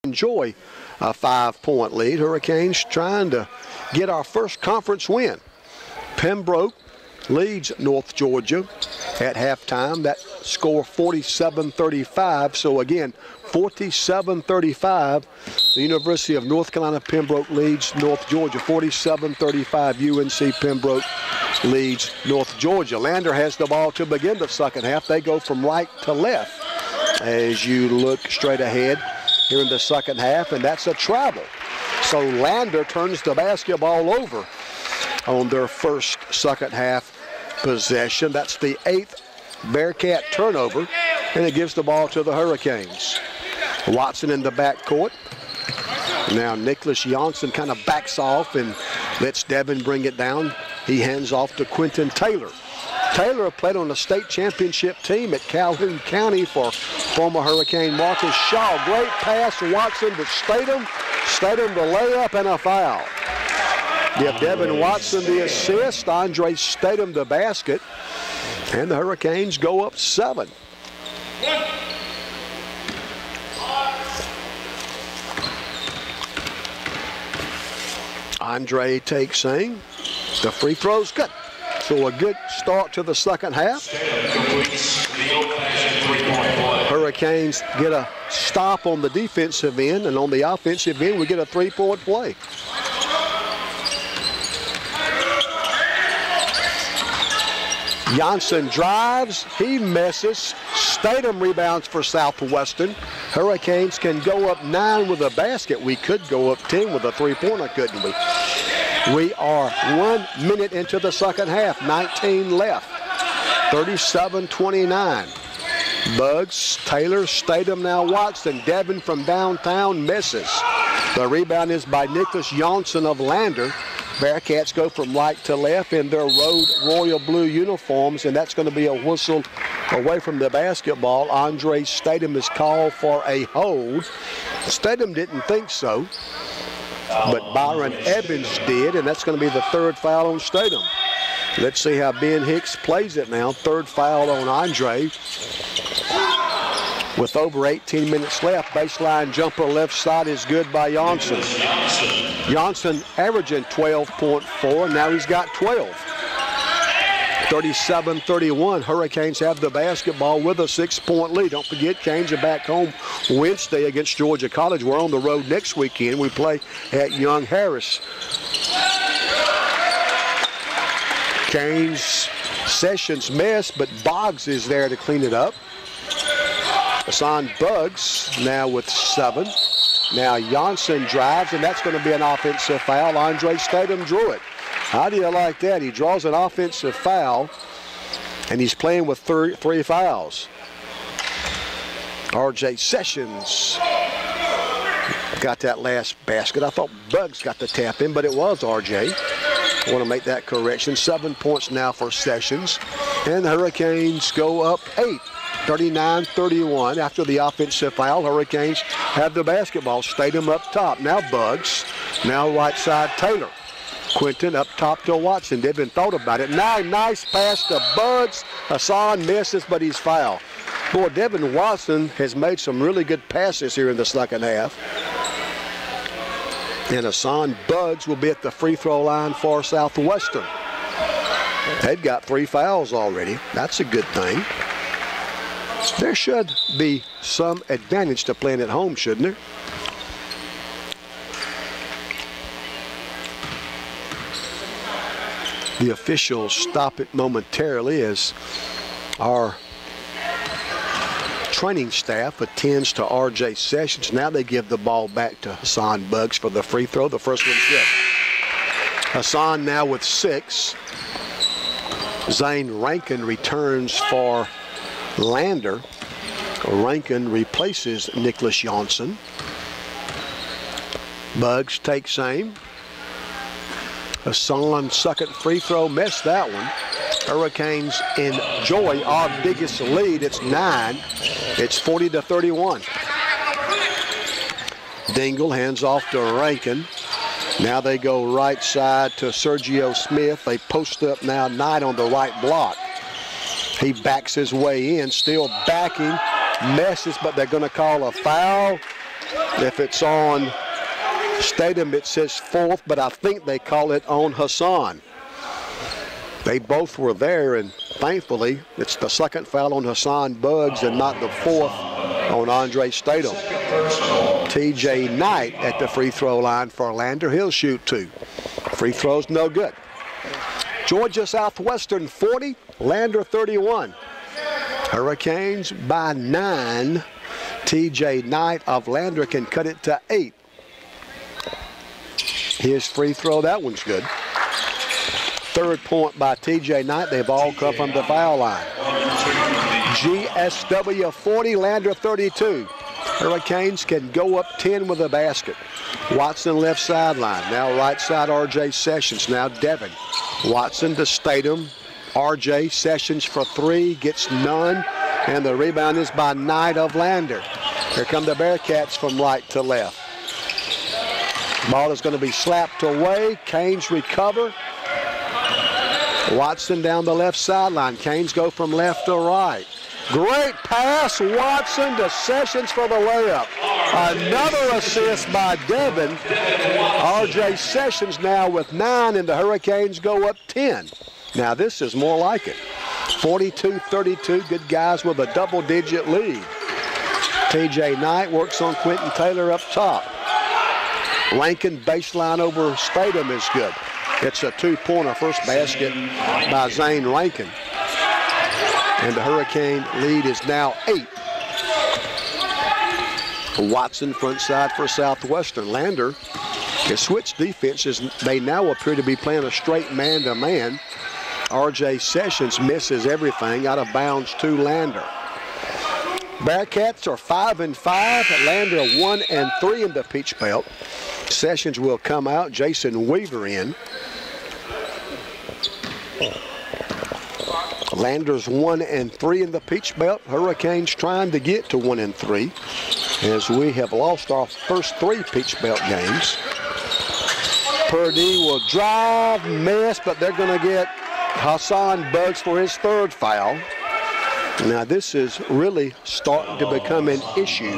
enjoy a 5-point lead. Hurricanes trying to get our first conference win. Pembroke leads North Georgia at halftime. That score 47-35. So again, 47-35. The University of North Carolina Pembroke leads North Georgia. 47-35. UNC Pembroke leads North Georgia. Lander has the ball to begin the second half. They go from right to left as you look straight ahead here in the second half, and that's a travel. So Lander turns the basketball over on their first second half possession. That's the 8th Bearcat turnover, and it gives the ball to the Hurricanes. Watson in the backcourt. Now Nicholas Johnson kind of backs off and lets Devin bring it down. He hands off to Quentin Taylor. Taylor played on the state championship team at Calhoun County for former Hurricane Marcus Shaw. Great pass, Watson to Statham. Statham the layup and a foul. Give Devin Watson the assist. Andre Statham the basket. And the Hurricanes go up 7. Andre takes aim. The free throw's good. So a good start to the second half. Hurricanes get a stop on the defensive end, and on the offensive end, we get a 3-point play. Johnson drives, he misses. Statham rebounds for Southwestern. Hurricanes can go up 9 with a basket. We could go up 10 with a 3-pointer, couldn't we? We are 1 minute into the second half, 19 left, 37-29. Bugs, Taylor, Statham, now Watson. Devin from downtown misses. The rebound is by Nicholas Johnson of Lander. Bearcats go from right to left in their road royal blue uniforms, and that's going to be a whistle away from the basketball. Andre Statham is called for a hold. Statham didn't think so, but Byron Evans did, and that's going to be the 3rd foul on Statham. Let's see how Ben Hicks plays it now. 3rd foul on Andre. With over 18 minutes left, baseline jumper left side is good by Johnson. Johnson averaging 12.4, now he's got 12. 37-31, Hurricanes have the basketball with a 6-point lead. Don't forget, Canes are back home Wednesday against Georgia College. We're on the road next weekend. We play at Young Harris. Canes Sessions miss, but Boggs is there to clean it up. Hassan Bugs now with 7. Now Johnson drives, and that's going to be an offensive foul. Andre Statham drew it. How do you like that? He draws an offensive foul, and he's playing with 3 fouls. R.J. Sessions got that last basket. I thought Bugs got the tap in, but it was R.J. I want to make that correction. 7 points now for Sessions, and the Hurricanes go up 8. 39-31 after the offensive foul. Hurricanes have the basketball. Statham up top. Now Bugs. Now right side Taylor. Quentin up top to Watson. They've been thought about it. Now nice pass to Bugs. Hassan misses, but he's fouled. Boy, Devin Watson has made some really good passes here in the second half. And Hassan Bugs will be at the free throw line for Southwestern. They've got 3 fouls already. That's a good thing. There should be some advantage to playing at home, shouldn't there? The officials stop it momentarily as our training staff attends to R.J. Sessions. Now they give the ball back to Hassan Bugs for the free throw. The first one's good. Hassan now with 6. Zane Rankin returns for Lander. Rankin replaces Nicholas Johnson. Bugs takes aim. Hassan second free throw, missed that one. Hurricanes enjoy our biggest lead. It's 9. It's 40-31. Dingle hands off to Rankin. Now they go right side to Sergio Smith. They post up now Knight on the right block. He backs his way in, still backing, messes, but they're going to call a foul. If it's on Statham, it says fourth, but I think they call it on Hassan. They both were there, and thankfully, it's the second foul on Hassan Buggs and not the fourth on Andre Statham. TJ Knight at the free throw line for Lander. He'll shoot 2. Free throw's no good. Georgia Southwestern 40, Lander 31. Hurricanes by 9. TJ Knight of Lander can cut it to 8. His free throw, that one's good. Third point by TJ Knight. They've all come from the foul line. GSW 40, Lander 32. Hurricanes can go up 10 with a basket. Watson left sideline. Now right side RJ Sessions. Now Devin. Watson to Statham. RJ Sessions for 3. Gets none. And the rebound is by Knight of Lander. Here come the Bearcats from right to left. Ball is going to be slapped away. Canes recover. Watson down the left sideline. Canes go from left to right. Great pass. Watson to Sessions for the layup. Another assist by Devin. RJ Sessions now with 9, and the Hurricanes go up 10. Now this is more like it. 42-32. Good guys with a double-digit lead. TJ Knight works on Quentin Taylor up top. Rankin baseline over Statham is good. It's a 2-pointer, first basket by Zane Rankin. And the Hurricane lead is now 8. Watson front side for Southwestern. Lander has switched defenses. They now appear to be playing a straight man-to-man. RJ Sessions misses everything, out of bounds to Lander. Bearcats are 5-5. Lander 1-3 in the Peach Belt. Sessions will come out. Jason Weaver in. Lander's 1-3 in the Peach Belt. Hurricanes trying to get to 1-3 as we have lost our first 3 Peach Belt games. Purdy will drive, miss, but they're going to get Hassan Buggs for his 3rd foul. Now this is really starting to become an issue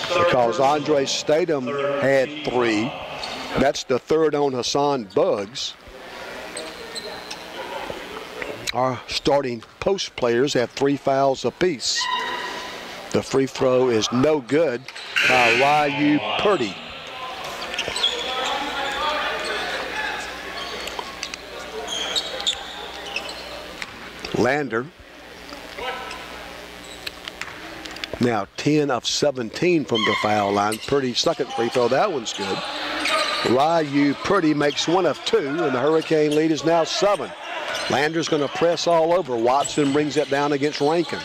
because Andre Statham had 3. That's the 3rd on Hassan Buggs. Our starting post players have 3 fouls apiece. The free throw is no good by Ryu Purdy. Lander now 10 of 17 from the foul line. Purdy's 2nd free throw, that one's good. Ryu Purdy makes 1 of 2, and the Hurricane lead is now 7. Lander's going to press all over. Watson brings it down against Rankin.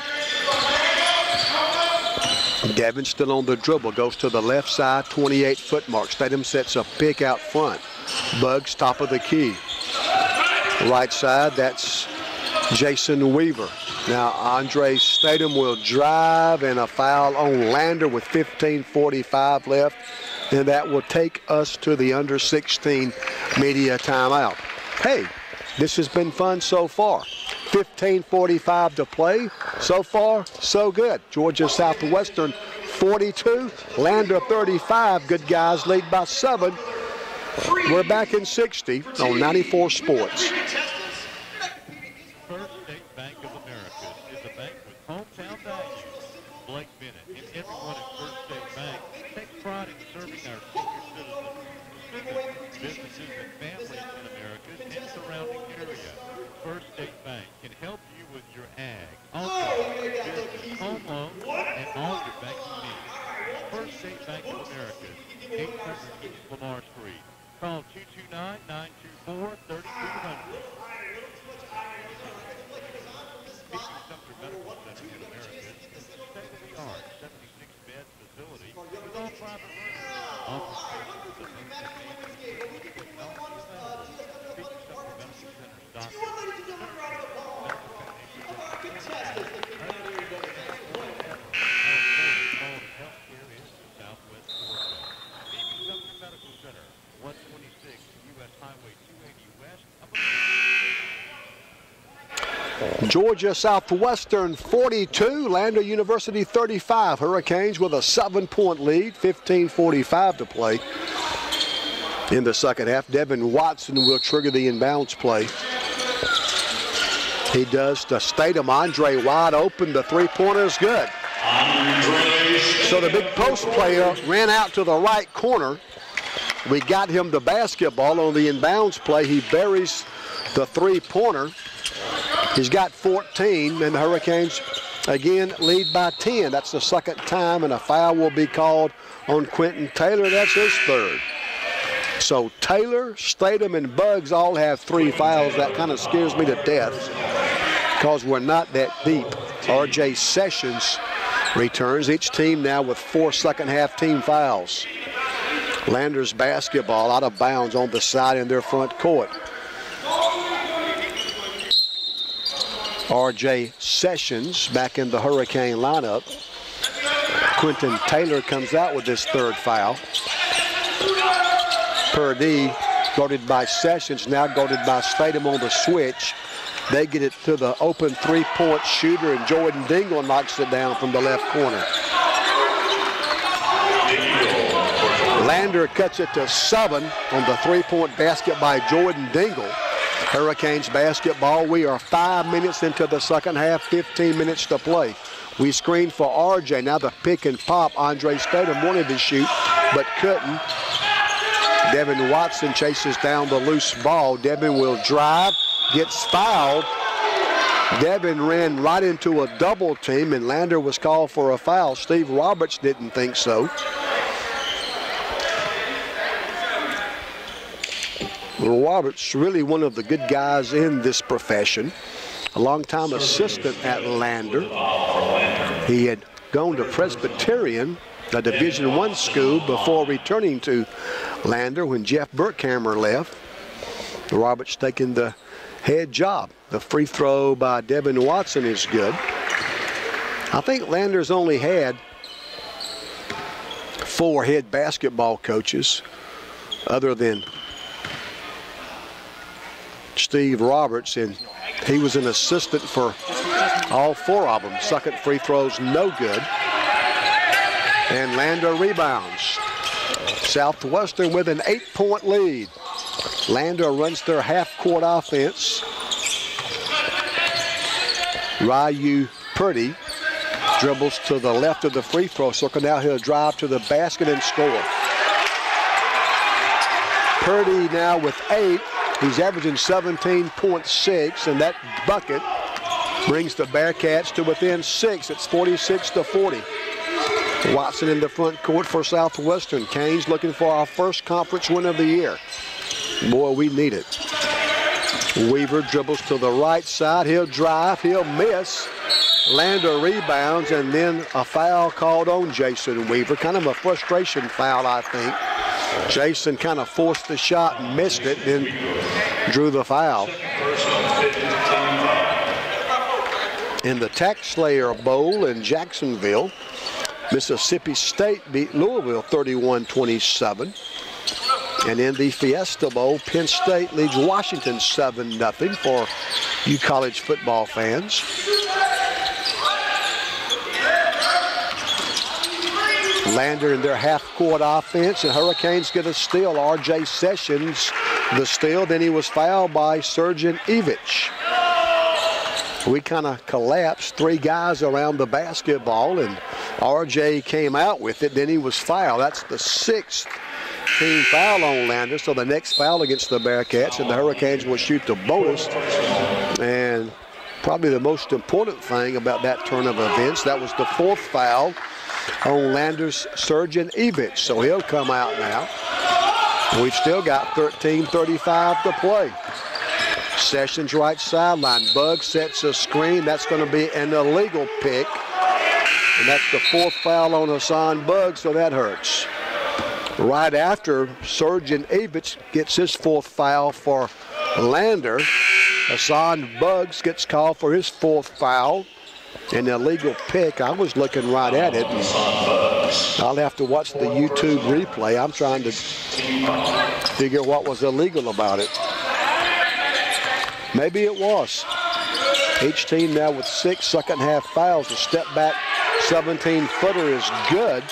Devin still on the dribble, goes to the left side, 28-foot mark. Statham sets a pick out front. Buggs top of the key. Right side, that's Jason Weaver. Now Andre Statham will drive, and a foul on Lander with 15:45 left. And that will take us to the under 16 media timeout. Hey, this has been fun so far. 15:45 to play. So far, so good. Georgia Southwestern 42, Lander 35. Good guys lead by 7. We're back in 60 on 94 Sports. First State Bank of Americus is a bank with hometown values. Blake Bennett and everyone at First State Bank take pride in serving our senior citizens, students, businesses, and families in Americus and surrounding area. First State Bank can help you with your ag, auto, business, home loans, and all your banking needs. First State Bank of Americas, 800 East Lamar Street. Call 229-924-3200. Georgia Southwestern 42, Lander University 35. Hurricanes with a 7-point lead, 15:45 to play in the second half. Devin Watson will trigger the inbounds play. He does to Statham. Andre wide open. The three-pointer is good. So the big post player ran out to the right corner. We got him the basketball on the inbounds play. He buries the three-pointer. He's got 14, and the Hurricanes again lead by 10. That's the second time, and a foul will be called on Quentin Taylor. That's his third. So Taylor, Statham, and Buggs all have 3 fouls. That kind of scares me to death because we're not that deep. R.J. Sessions returns. Each team now with 4 second-half team fouls. Landers basketball out of bounds on the side in their front court. R.J. Sessions back in the Hurricane lineup. Quentin Taylor comes out with his third foul. Purdy guarded by Sessions, now guarded by Statham on the switch. They get it to the open three-point shooter, and Jordan Dingle knocks it down from the left corner. Lander cuts it to 7 on the three-point basket by Jordan Dingle. Hurricanes basketball. We are 5 minutes into the second half, 15 minutes to play. We screen for R.J. Now the pick and pop. Andre Statham wanted to shoot, but couldn't. Devin Watson chases down the loose ball. Devin will drive, gets fouled. Devin ran right into a double team, and Lander was called for a foul. Steve Roberts didn't think so. Roberts, really one of the good guys in this profession. A long-time assistant at Lander. He had gone to Presbyterian, a Division I school, before returning to Lander when Jeff Burkhammer left. Roberts taking the head job. The free throw by Devin Watson is good. I think Lander's only had 4 head basketball coaches other than Steve Roberts, and he was an assistant for all 4 of them. Second free throw's no good. And Lander rebounds. Southwestern with an 8-point lead. Lander runs their half-court offense. Ryu Purdy dribbles to the left of the free throw circle. Now he'll drive to the basket and score. Purdy now with 8. He's averaging 17.6, and that bucket brings the Bearcats to within 6. It's 46-40. Watson in the front court for Southwestern. Canes looking for our first conference win of the year. Boy, we need it. Weaver dribbles to the right side. He'll drive. He'll miss. Lander rebounds, and then a foul called on Jason Weaver. Kind of a frustration foul, I think. Jason kind of forced the shot and missed it, then drew the foul. In the Tax Slayer Bowl in Jacksonville, Mississippi State beat Louisville 31-27. And in the Fiesta Bowl, Penn State leads Washington 7-0 for you college football fans. Lander in their half-court offense, and Hurricanes get a steal. R.J. Sessions the steal, then he was fouled by Sergeant Evich. We kind of collapsed, 3 guys around the basketball, and R.J. came out with it, then he was fouled. That's the 6th team foul on Lander, so the next foul against the Bearcats, and the Hurricanes will shoot the bonus. And probably the most important thing about that turn of events, that was the 4th foul on Lander's Sergeant Evich, so he'll come out now. We've still got 13:35 to play. Sessions right sideline. Buggs sets a screen. That's going to be an illegal pick. And that's the 4th foul on Hassan Buggs, so that hurts. Right after Sergeant Evich gets his 4th foul for Lander, Hassan Buggs gets called for his 4th foul. An illegal pick. I was looking right at it. I'll have to watch the YouTube replay. I'm trying to figure what was illegal about it. Maybe it was. Each team now with 6 second half fouls. A step back 17-footer is good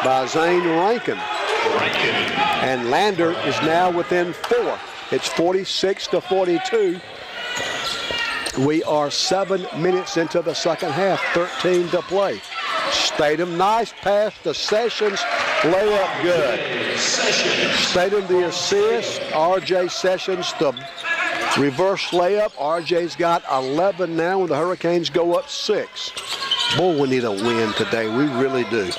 by Zane Rankin. And Lander is now within 4. It's 46-42. We are 7 minutes into the second half, 13 to play. Statham, nice pass to Sessions, layup good. Statham the assist, R.J. Sessions the reverse layup. R.J.'s got 11 now, and the Hurricanes go up 6. Boy, we need a win today, we really do.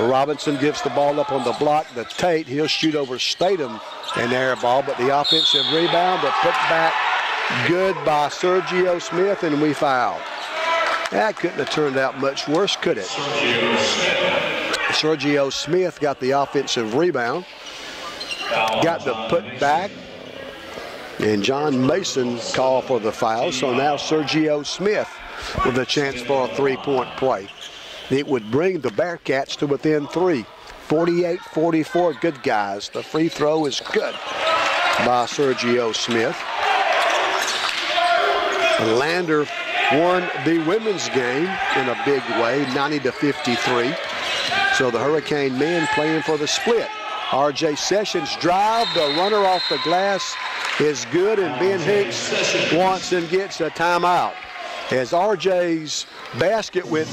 Robinson gives the ball up on the block to Tate. He'll shoot over Statham, an air ball, but the offensive rebound, the putback, good by Sergio Smith, and we foul. That couldn't have turned out much worse, could it? Sergio Smith got the offensive rebound, got the putback, and John Mason called for the foul. So now Sergio Smith with a chance for a three-point play. It would bring the Bearcats to within 3. 48-44, good guys. The free throw is good by Sergio Smith. Lander won the women's game in a big way, 90-53. So the Hurricane men playing for the split. R.J. Sessions drive, the runner off the glass is good, and Ben Hicks wants and gets a timeout. As R.J.'s basket went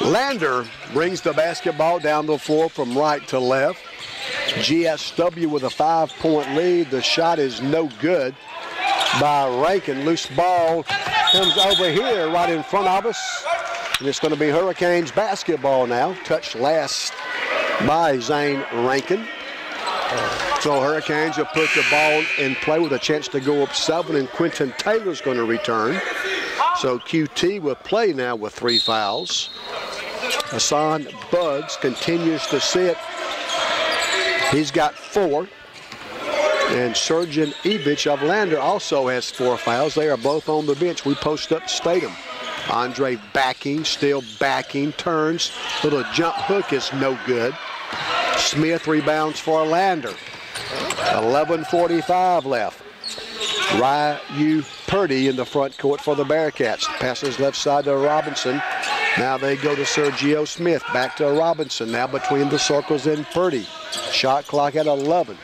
Lander brings the basketball down the floor from right to left. GSW with a 5-point lead. The shot is no good by Rankin. Loose ball comes over here right in front of us. And it's going to be Hurricanes basketball now. Touched last by Zane Rankin. So Hurricanes will put the ball in play with a chance to go up 7, and Quentin Taylor's going to return. So QT will play now with 3 fouls. Hassan Bugs continues to sit. He's got 4. And Surgeon Evich of Lander also has 4 fouls. They are both on the bench. We post up Statham. Andre backing, still backing, turns. Little jump hook is no good. Smith rebounds for Lander. 11:45 left. Ryu Purdy in the front court for the Bearcats. Passes left side to Robinson. Now they go to Sergio Smith. Back to Robinson. Now between the circles and Purdy. Shot clock at 11.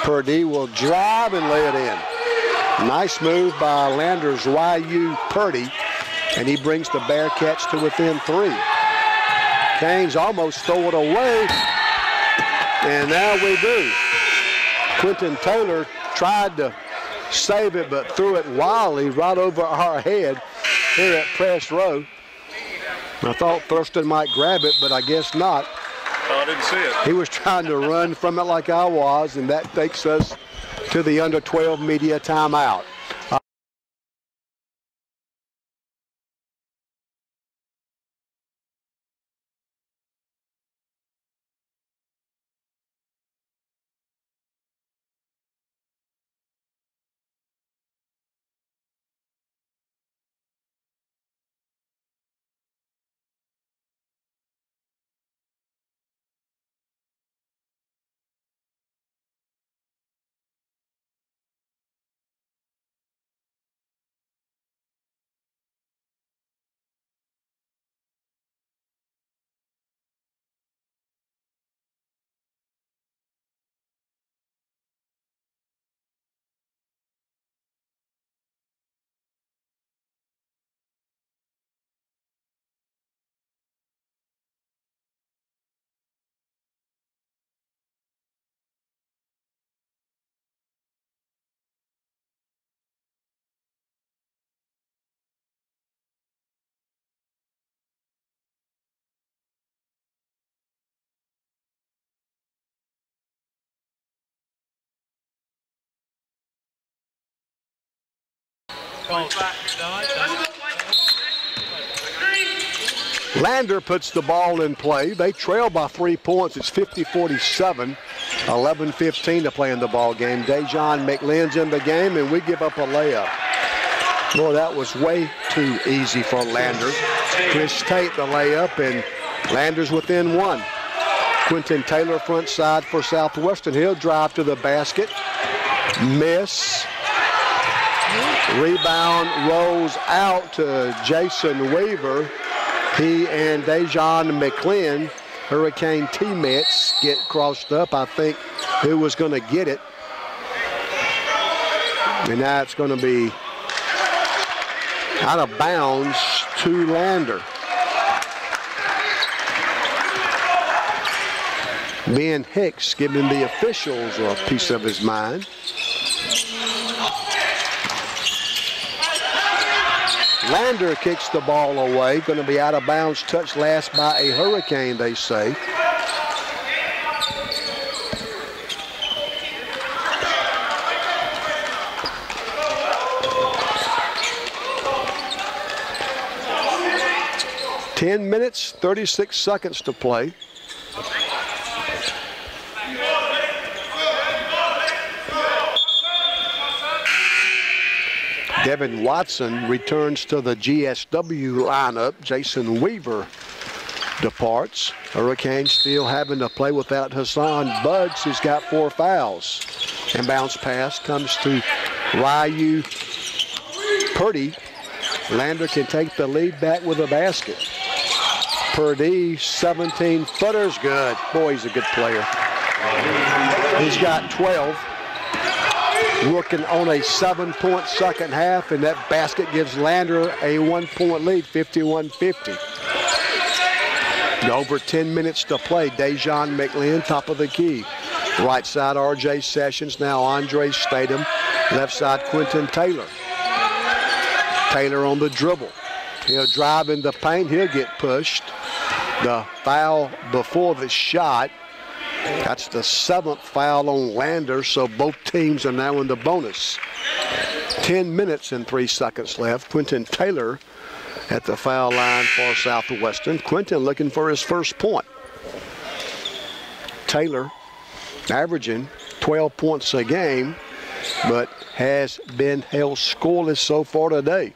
Purdy will drive and lay it in. Nice move by Lander's Ryu Purdy. And he brings the Bearcats to within 3. Canes almost throw it away. And now we do. Quentin Taylor tried to save it, but threw it wildly right over our head here at Press Row. I thought Thurston might grab it, but I guess not. Oh, I didn't see it. He was trying to run from it like I was, and that takes us to the under 12 media timeout. called tonight. Lander puts the ball in play. They trail by 3 points. It's 50-47. 11:15 to play in the ball game. Dejon McLean's in the game, and we give up a layup. Boy, that was way too easy for Lander. Chris Tate the layup, and Lander's within one. Quentin Taylor front side for Southwestern. He'll drive to the basket. Miss. Rebound rolls out to Jason Weaver. He and Dejon McLean, Hurricane teammates, get crossed up. I think who was going to get it. And now it's going to be out of bounds to Lander. Ben Hicks giving the officials a piece of his mind. Lander kicks the ball away. Going to be out of bounds. Touched last by a Hurricane, they say. Ten minutes, 36 seconds to play. Devin Watson returns to the GSW lineup. Jason Weaver departs. Hurricanes still having to play without Hassan Buds, who's got 4 fouls. And bounce pass comes to Ryu Purdy. Lander can take the lead back with a basket. Purdy, 17-footers, good. Boy, he's a good player. He's got 12. Working on a 7-point second half, and that basket gives Lander a 1-point lead, 51-50. Over 10 minutes to play. Dejon McLean, top of the key. Right side, R.J. Sessions. Now Andre Statham. Left side, Quentin Taylor. Taylor on the dribble. He'll drive in the paint. He'll get pushed. The foul before the shot. That's the 7th foul on Lander, so both teams are now in the bonus. 10 minutes and 3 seconds left. Quentin Taylor at the foul line for Southwestern. Quentin looking for his first point. Taylor averaging 12 points a game, but has been held scoreless so far today.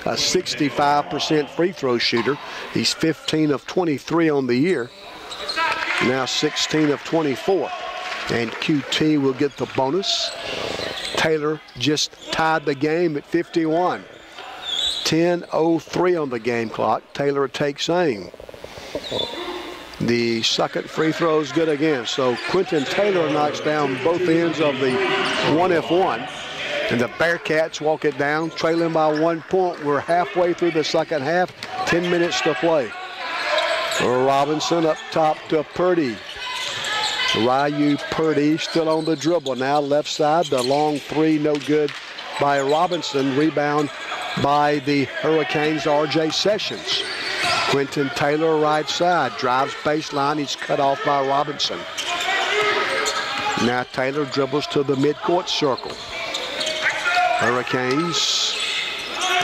A 65% free throw shooter. He's 15 of 23 on the year. Now 16 of 24. And QT will get the bonus. Taylor just tied the game at 51. 10:03 on the game clock. Taylor takes aim. The second free throw is good again. So Quentin Taylor knocks down both ends of the 1-F1. And the Bearcats walk it down, trailing by 1 point. We're halfway through the second half. 10 minutes to play. Robinson up top to Purdy. Ryu Purdy still on the dribble. Now left side, the long three, no good by Robinson. Rebound by the Hurricanes, R.J. Sessions. Quentin Taylor right side, drives baseline. He's cut off by Robinson. Now Taylor dribbles to the midcourt circle. Hurricanes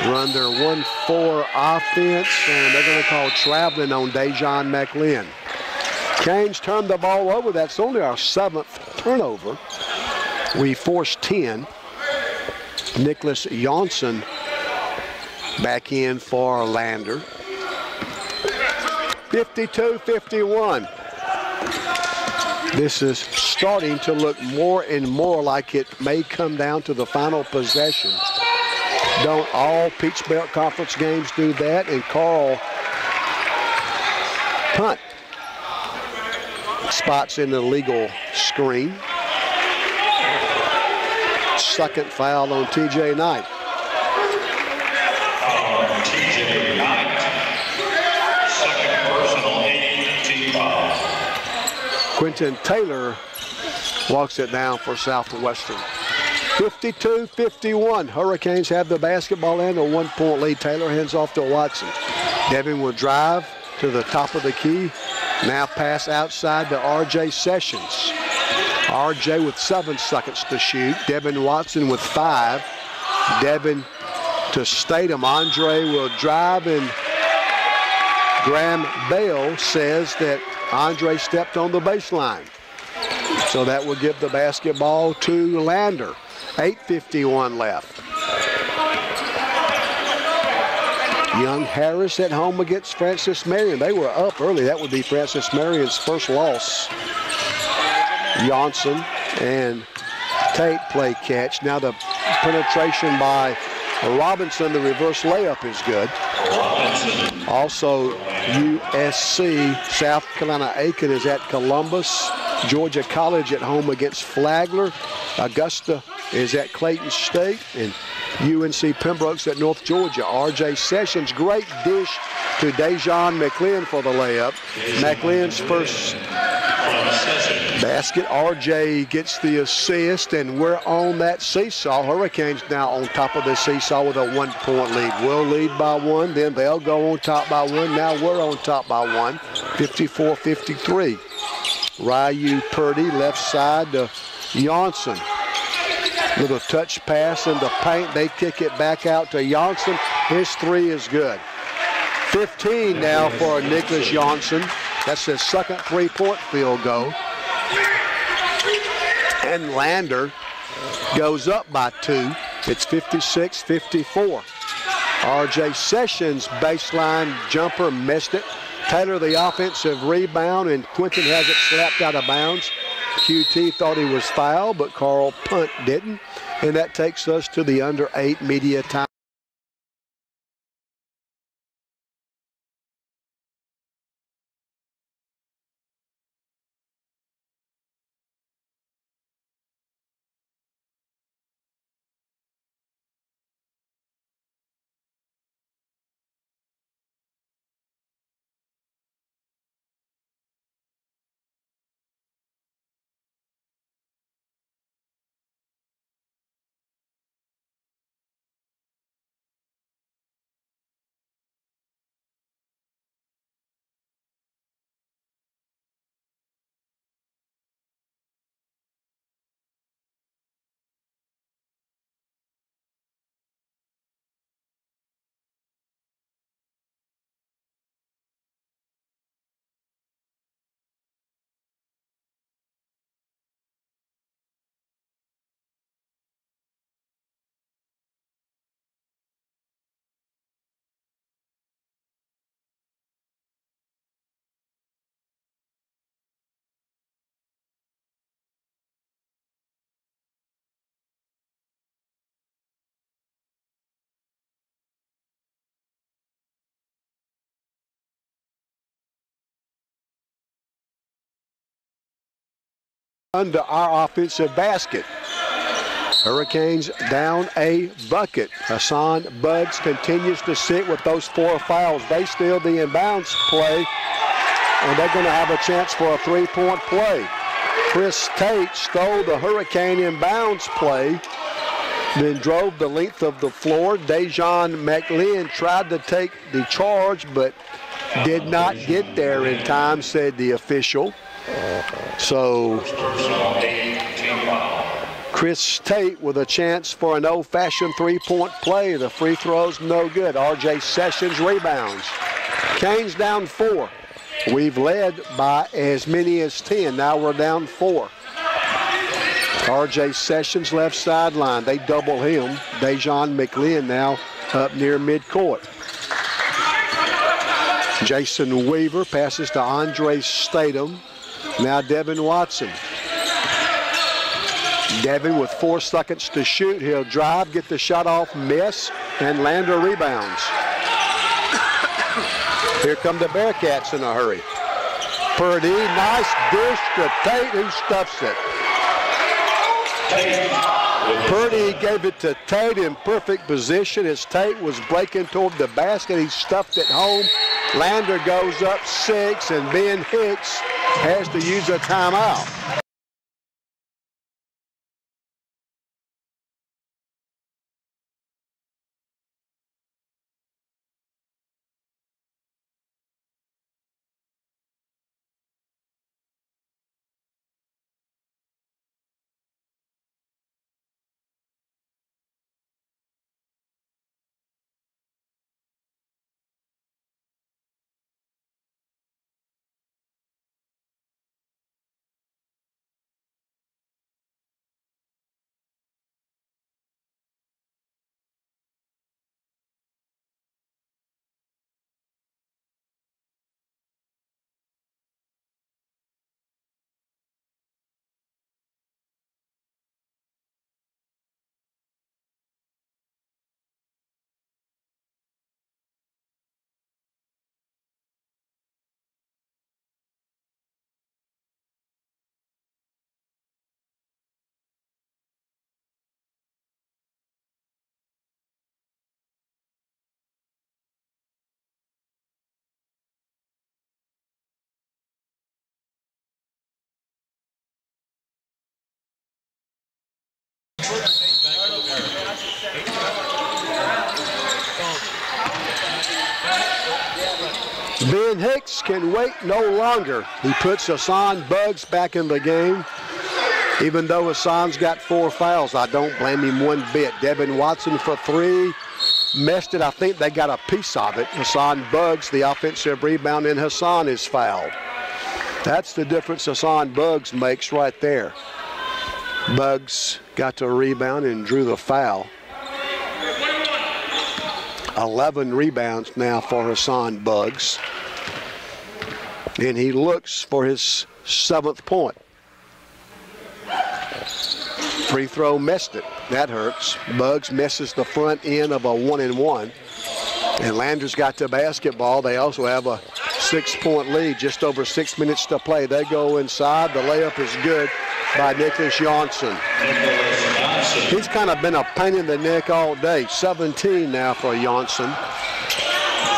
run their 1-4 offense, and they're going to call traveling on Dejon McLean. Canes turn the ball over. That's only our 7th turnover. We forced 10. Nicholas Johnson back in for Lander. 52-51. This is starting to look more and more like it may come down to the final possession. Don't all Peach Belt Conference games do that? And Carl punt. Spots in the legal screen. Second foul on TJ Knight. TJ Knight. Second personal, 8-team foul. Quentin Taylor walks it down for Southwestern. 52-51. Hurricanes have the basketball and a 1-point lead. Taylor hands off to Watson. Devin will drive to the top of the key. Now pass outside to R.J. Sessions. R.J. with 7 seconds to shoot. Devin Watson with 5. Devin to Statham. Andre will drive, and Graham Bell says that Andre stepped on the baseline. So that will give the basketball to Lander. 8:51 left. Young Harris at home against Francis Marion. They were up early. That would be Francis Marion's first loss. Johnson and Tate play catch. Now the penetration by Robinson, the reverse layup is good. Also, USC, South Carolina Aiken is at Columbus. Georgia College at home against Flagler. Augusta is at Clayton State. And UNC Pembroke's at North Georgia. R.J. Sessions, great dish to Dejon McLean for the layup. McLean's first basket. R.J. gets the assist, and we're on that seesaw. Hurricanes now on top of the seesaw with a 1-point lead. We'll lead by one, then they'll go on top by one. Now we're on top by one, 54-53. Ryu Purdy, left side to Johnson. Little touch pass in the paint. They kick it back out to Johnson. His three is good. 15 now for Nicholas Johnson. That's his second three-point field goal. And Lander goes up by 2. It's 56-54. R.J. Sessions baseline jumper missed it. Taylor the offensive rebound, and Quinton has it slapped out of bounds. QT thought he was fouled, but Carl Punt didn't. And that takes us to the under 8 media time. Under our offensive basket. Hurricanes down a bucket. Hassan Buds continues to sit with those 4 fouls. They steal the inbounds play, and they're going to have a chance for a 3-point play. Chris Tate stole the Hurricane inbounds play, then drove the length of the floor. Dejon McLean tried to take the charge, but did not get there in time, said the official. So Chris Tate with a chance for an old-fashioned 3-point play. The free throw's no good. R.J. Sessions rebounds. Canes down 4. We've led by as many as 10. Now we're down 4. R.J. Sessions left sideline. They double him. Dejon McLean now up near midcourt. Jason Weaver passes to Andre Statham. Now Devin Watson. Devin with 4 seconds to shoot. He'll drive, get the shot off, miss, and Lander rebounds. Here come the Bearcats in a hurry. Purdy, nice dish to Tate, who stuffs it. Purdy gave it to Tate in perfect position as Tate was breaking toward the basket. He stuffed it home. Lander goes up 6, and Ben Hicks has to use a timeout. Ben Hicks can wait no longer. He puts Hassan Buggs back in the game. Even though Hassan's got 4 fouls, I don't blame him one bit. Devin Watson for 3. Missed it. I think they got a piece of it. Hassan Buggs, the offensive rebound, and Hassan is fouled. That's the difference Hassan Buggs makes right there. Buggs got the rebound and drew the foul. 11 rebounds now for Hassan Buggs. And he looks for his 7th point. Free throw missed it. That hurts. Buggs misses the front end of a 1-and-1. And Landers got the basketball. They also have a 6-point lead, just over 6 minutes to play. They go inside. The layup is good by Nicholas Johnson. He's kind of been a pain in the neck all day. 17 now for Johnson.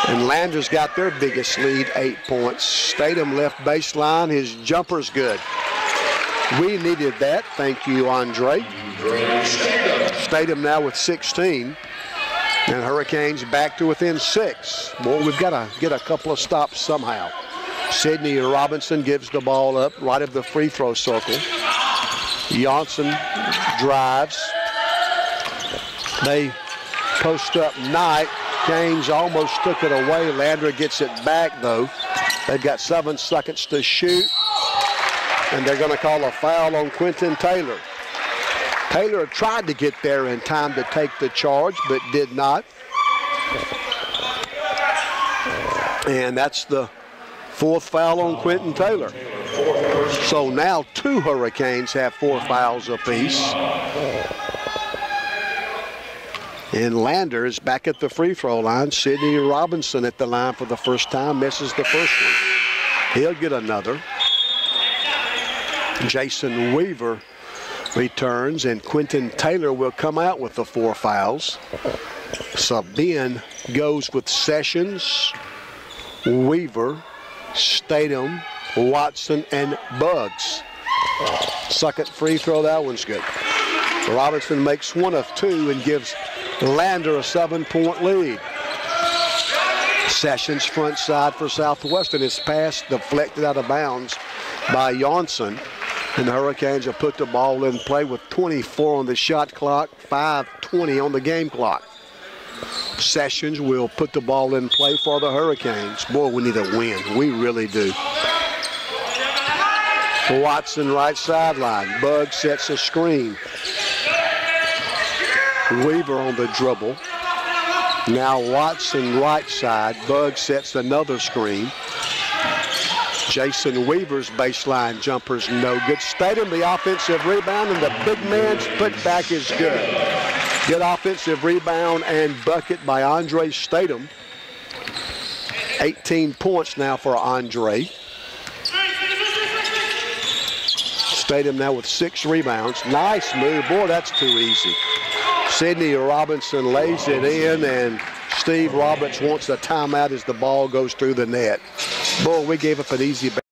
And Landers got their biggest lead, 8 points. Statham left baseline. His jumper's good. We needed that. Thank you, Andre. Statham now with 16. And Hurricanes back to within 6. Boy, we've got to get a couple of stops somehow. Sidney Robinson gives the ball up right of the free throw circle. Johnson drives. They post up Knight. Canes almost took it away. Landry gets it back, though. They've got 7 seconds to shoot. And they're going to call a foul on Quentin Taylor. Taylor tried to get there in time to take the charge, but did not. And that's the 4th foul on Quentin Taylor. So now 2 Hurricanes have 4 fouls apiece. And Lander is back at the free throw line. Sidney Robinson at the line for the first time, misses the first one. He'll get another. Jason Weaver returns, and Quentin Taylor will come out with the 4 fouls. Sabin goes with Sessions, Weaver, Statham, Watson, and Buggs. Second free throw, that one's good. Robinson makes 1 of 2 and gives Lander a 7-point lead. Sessions front side for Southwestern. His pass deflected out of bounds by Johnson. And the Hurricanes have put the ball in play with 24 on the shot clock, 5:20 on the game clock. Sessions will put the ball in play for the Hurricanes. Boy, we need a win. We really do. Watson right sideline. Buggs sets a screen. Weaver on the dribble. Now Watson right side. Buggs sets another screen. Jason Weaver's baseline jumper's no good. Statham the offensive rebound, and the big man's putback is good. Good offensive rebound and bucket by Andre Statham. 18 points now for Andre. Statham now with 6 rebounds. Nice move. Boy, that's too easy. Sidney Robinson lays it in, and Steve Roberts wants a timeout as the ball goes through the net. Boy, we gave up an easy back.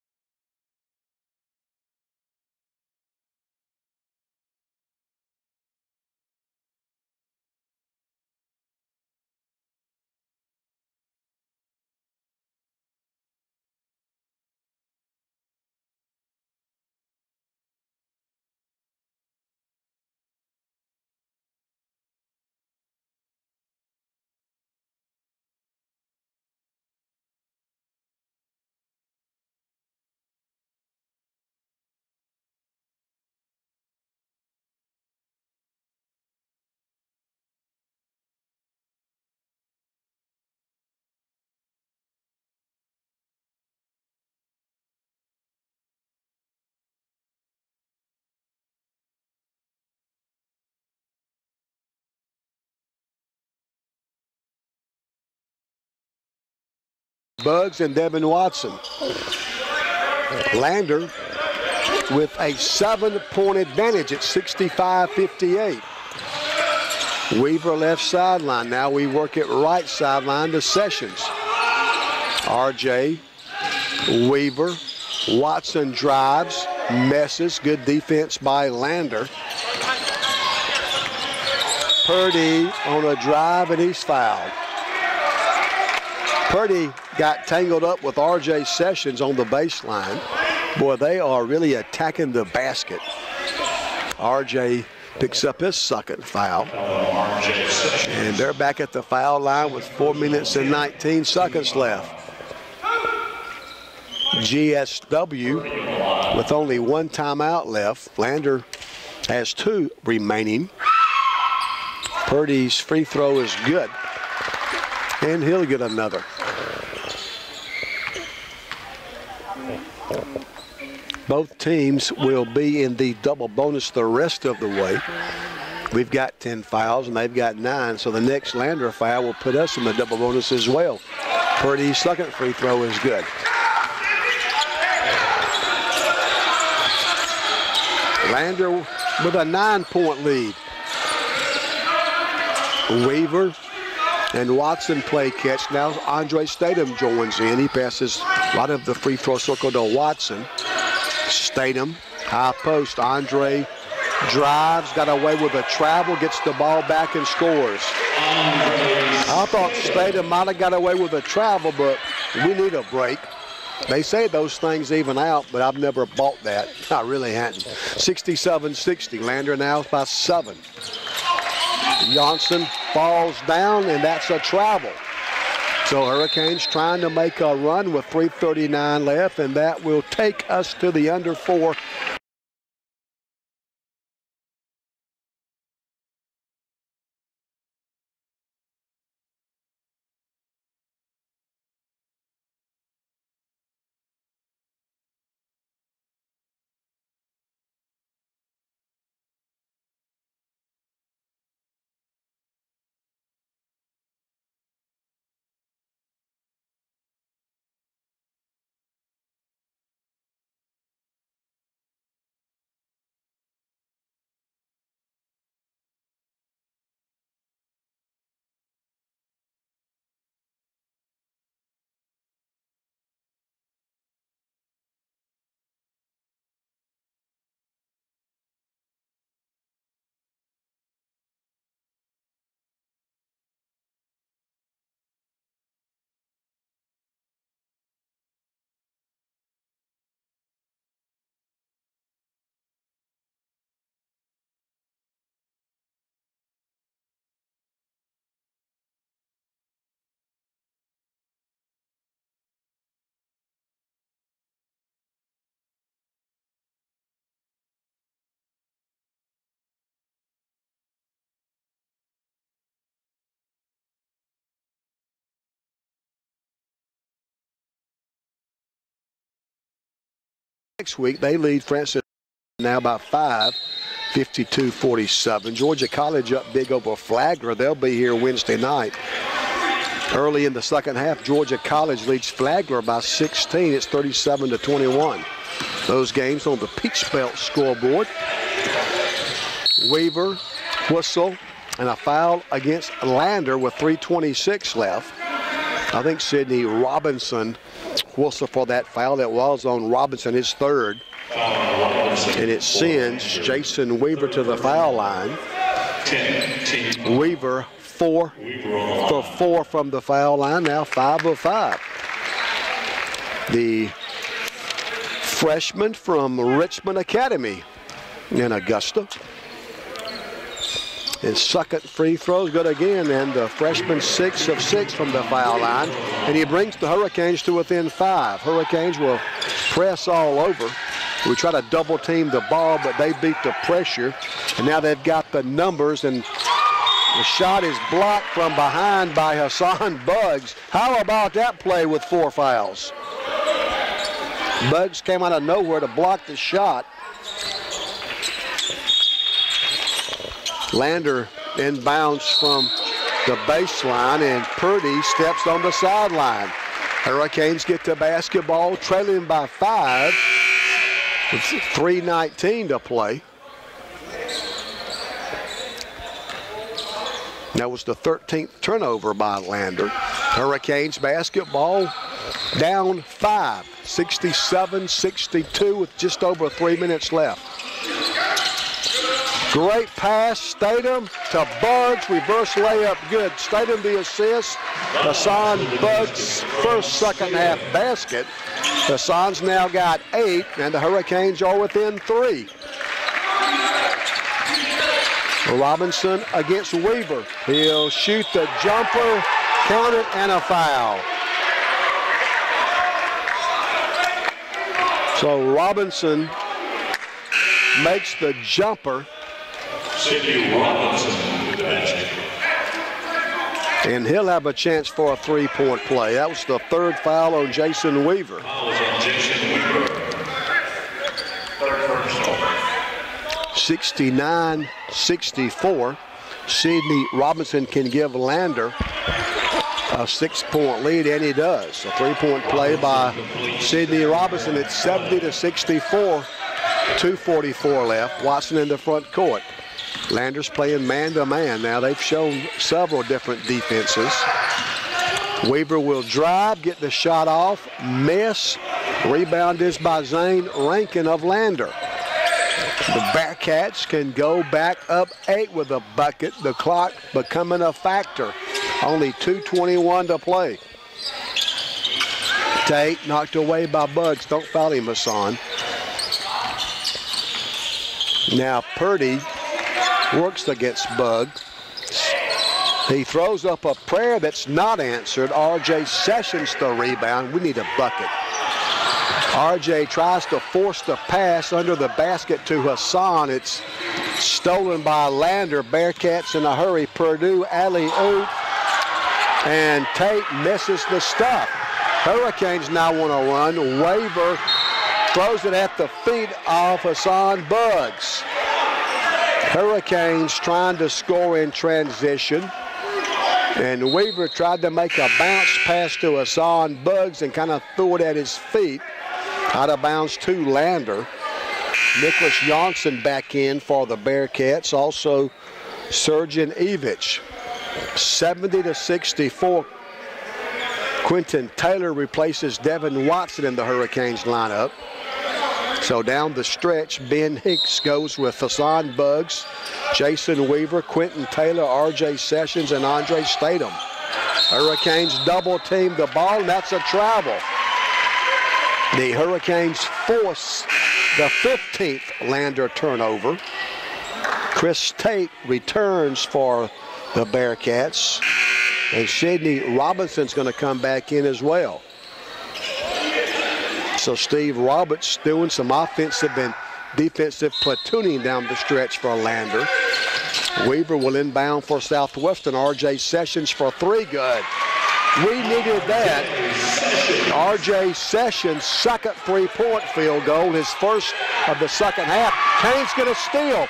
Buggs and Devin Watson. Lander with a 7-point advantage at 65-58. Weaver left sideline. Now we work it right sideline to Sessions. RJ, Weaver, Watson drives, messes. Good defense by Lander. Purdy on a drive, and he's fouled. Purdy got tangled up with R.J. Sessions on the baseline. Boy, they are really attacking the basket. R.J. picks up his second foul. And they're back at the foul line with 4 minutes and 19 seconds left. GSW with only one timeout left. Lander has 2 remaining. Purdy's free throw is good, and he'll get another. Both teams will be in the double bonus the rest of the way. We've got 10 fouls, and they've got 9, so the next Lander foul will put us in the double bonus as well. Purdy's second free throw is good. Lander with a 9-point lead. Weaver and Watson play catch. Now Andre Statham joins in. He passes right of the free throw circle to Watson. Statham, high post. Andre drives, got away with a travel, gets the ball back and scores. I thought Statham might have got away with a travel, but we need a break. They say those things even out, but I've never bought that. I really hadn't. 67-60. Lander now by 7. Johnson falls down, and that's a travel. So Hurricanes trying to make a run with 3:39 left, and that will take us to the under 4. Next week, they lead Francis now by 5, 52-47. Georgia College up big over Flagler. They'll be here Wednesday night. Early in the second half, Georgia College leads Flagler by 16. It's 37-21. Those games on the Peach Belt scoreboard. Weaver, whistle, and a foul against Lander with 3:26 left. I think Sidney Robinson whistle for that foul. That was on Robinson, his third. And it sends Jason Weaver to the foul line. Weaver 4 for 4 from the foul line, now 5 of 5. The freshman from Richmond Academy in Augusta. His second free throw is good again, and the freshman 6 of 6 from the foul line. And he brings the Hurricanes to within 5. Hurricanes will press all over. We try to double team the ball, but they beat the pressure. And now they've got the numbers, and the shot is blocked from behind by Hassan Buggs. How about that play with 4 fouls? Buggs came out of nowhere to block the shot. Lander inbounds from the baseline, and Purdy steps on the sideline. Hurricanes get the basketball, trailing by 5. With 3:19 to play. That was the 13th turnover by Lander. Hurricanes basketball down 5, 67-62 with just over 3 minutes left. Great pass, Statham to Bugs, reverse layup, good. Statham the assist. Hassan Bugs' first second half basket. Hassan's now got 8, and the Hurricanes are within 3. Robinson against Weaver. He'll shoot the jumper, count it, and a foul. So Robinson makes the jumper. Sidney Robinson with the basket. And he'll have a chance for a 3-point play. That was the 3rd foul on Jason Weaver. Foul was on Jason Weaver. 3rd personal. 69-64. Sidney Robinson can give Lander a 6-point lead, and he does. A 3-point play by Sidney Robinson at 70-64. 2:44 left. Watson in the front court. Lander's playing man-to-man now. They've shown several different defenses. Weaver will drive, get the shot off, miss. Rebound is by Zane Rankin of Lander. The Bearcats can go back up 8 with a bucket. The clock becoming a factor. Only 2:21 to play. Tate knocked away by Bugs. Don't foul him, Hassan. Now Purdy works against Bug. He throws up a prayer that's not answered. R.J. Sessions the rebound. We need a bucket. R.J. tries to force the pass under the basket to Hassan. It's stolen by Lander. Bearcats in a hurry. Purdue alley-oop. And Tate misses the stuff. Hurricanes now want to run. Weaver throws it at the feet of Hassan Bugs. Hurricanes trying to score in transition. And Weaver tried to make a bounce pass to Hassan Bugs and kind of threw it at his feet. Out of bounds to Lander. Nicholas Johnson back in for the Bearcats. Also Sergeant Evich. 70-64. Quentin Taylor replaces Devin Watson in the Hurricanes lineup. So down the stretch, Ben Hicks goes with Hassan Bugs, Jason Weaver, Quentin Taylor, R.J. Sessions, and Andre Statham. Hurricanes double team the ball, and that's a travel. The Hurricanes force the 15th Lander turnover. Chris Tate returns for the Bearcats, and Sidney Robinson's going to come back in as well. So Steve Roberts doing some offensive and defensive platooning down the stretch for Lander. Weaver will inbound for Southwestern. R.J. Sessions for 3, good. We needed that. R.J. Sessions' second 3-point field goal, his first of the second half. Kane's going to steal.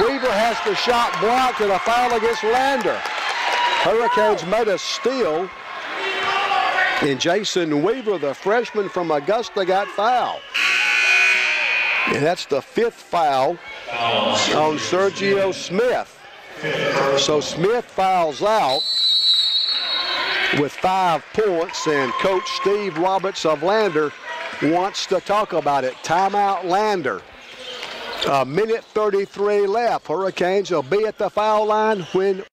Weaver has the shot blocked and a foul against Lander. Hurricanes made a steal. And Jason Weaver, the freshman from Augusta, got fouled. And that's the 5th foul on Sergio Smith. So Smith fouls out with 5 points, and Coach Steve Roberts of Lander wants to talk about it. Timeout Lander. 1:33 left. Hurricanes will be at the foul line when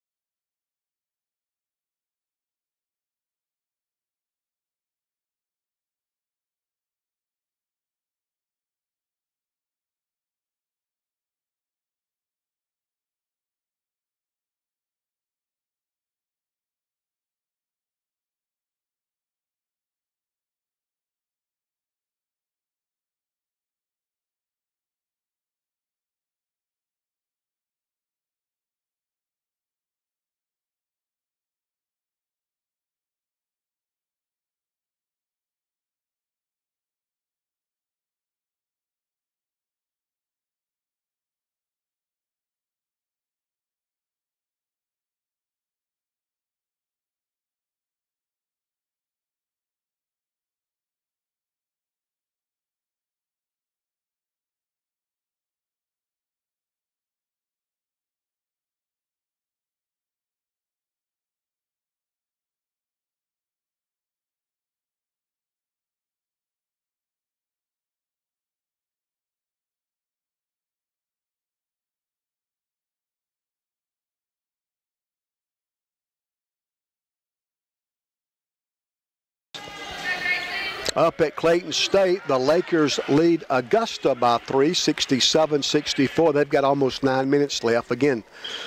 Up at Clayton State, the Lakers lead Augusta by 3, 67-64. They've got almost 9 minutes left. Again,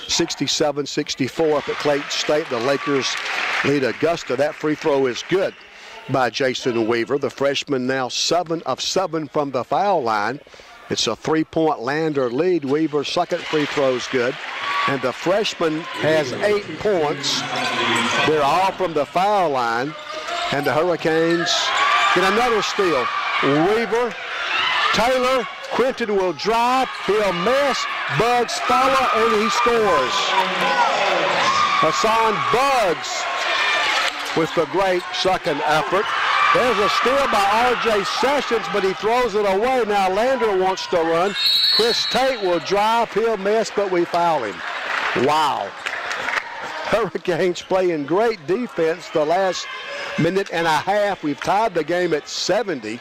67-64 up at Clayton State. The Lakers lead Augusta. That free throw is good by Jason Weaver. The freshman now 7 of 7 from the foul line. It's a 3-point Lander lead. Weaver's second free throw is good. And the freshman has 8 points. They're all from the foul line. And the Hurricanes get another steal. Weaver, Taylor, Quinton will drive. He'll miss. Buggs follow, and he scores. Hassan Buggs with the great second effort. There's a steal by R.J. Sessions, but he throws it away. Now Lander wants to run. Chris Tate will drive. He'll miss, but we foul him. Wow. Hurricanes playing great defense the last minute and a half. We've tied the game at 70.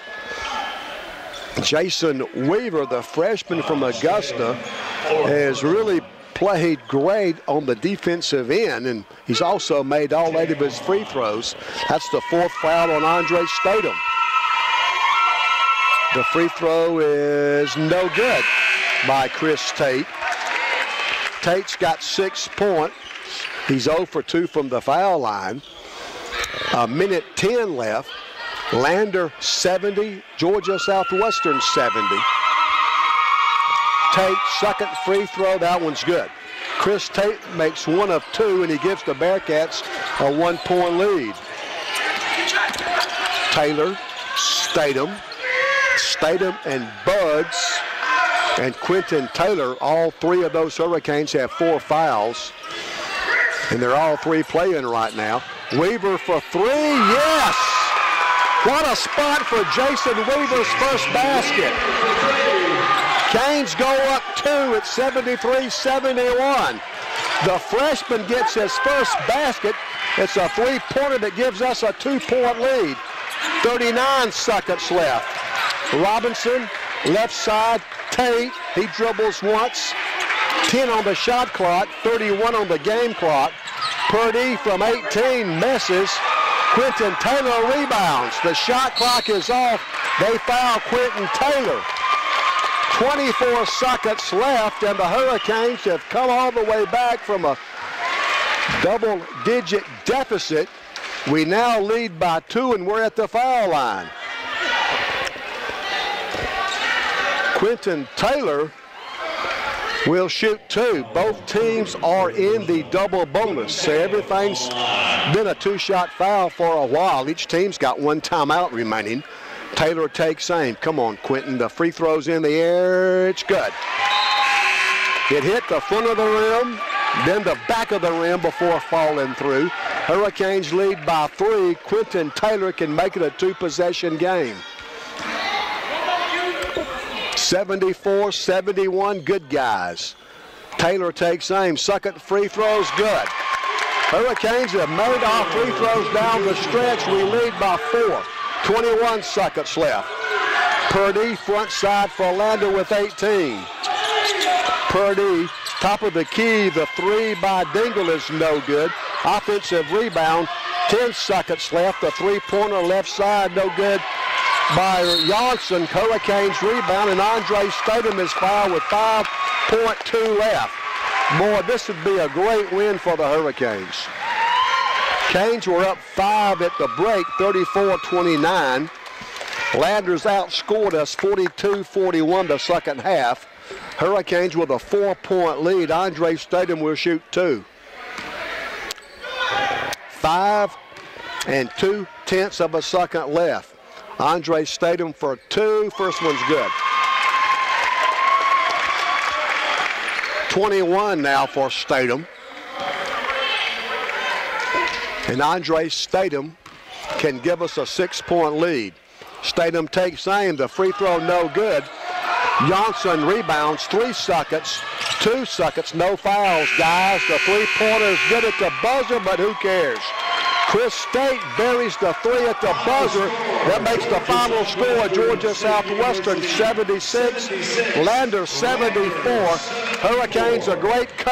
Jason Weaver, the freshman from Augusta, has really played great on the defensive end, and he's also made all 8 of his free throws. That's the 4th foul on Andre Statham. The free throw is no good by Chris Tate. Tate's got 6 points. He's 0 for 2 from the foul line. A minute 10 left. Lander 70, Georgia Southwestern 70. Tate, second free throw, that one's good. Chris Tate makes 1 of 2, and he gives the Bearcats a 1-point lead. Taylor, Statham and Buggs and Quinton Taylor, all 3 of those Hurricanes have 4 fouls, and they're all 3 playing right now. Weaver for 3, yes! What a spot for Jason Weaver's first basket. Canes go up 2 at 73-71. The freshman gets his first basket. It's a 3-pointer that gives us a 2-point lead. 39 seconds left. Robinson, left side, Tate, he dribbles once. 10 on the shot clock, 31 on the game clock. Purdy from 18 misses. Quinton Taylor rebounds. The shot clock is off. They foul Quinton Taylor. 24 seconds left, and the Hurricanes have come all the way back from a double-digit deficit. We now lead by 2, and we're at the foul line. Quinton Taylor will shoot 2. Both teams are in the double bonus, so everything's been a 2-shot foul for a while. Each team's got 1 timeout remaining. Taylor takes aim. Come on, Quinton. The free throw's in the air. It's good. It hit the front of the rim, then the back of the rim before falling through. Hurricanes lead by 3. Quinton Taylor can make it a 2-possession game. 74-71, good guys. Taylor takes aim. Second free throw's good. Hurricanes have made our free throws down the stretch. We lead by 4. 21 seconds left. Purdy, front side for Lander with 18. Purdy, top of the key. The 3 by Dingle is no good. Offensive rebound. 10 seconds left. The 3-pointer left side, no good by Johnson. Hurricanes rebound, and Andre Statham is fouled with 5.2 left. Boy, this would be a great win for the Hurricanes. Canes were up 5 at the break, 34-29. Landers outscored us 42-41 the second half. Hurricanes with a 4-point lead. Andre Statham will shoot 2. 5 2/10 of a second left. Andre Statham for 2. First one's good. 21 now for Statham. And Andre Statham can give us a 6-point lead. Statham takes aim. The free throw no good. Johnson rebounds. 3 seconds. 2 seconds. No fouls, guys. The 3-pointer is good at the buzzer, but who cares? Chris Tate buries the 3 at the buzzer. That makes the final score. Georgia Southwestern 76, Lander 74. Hurricanes a great cover.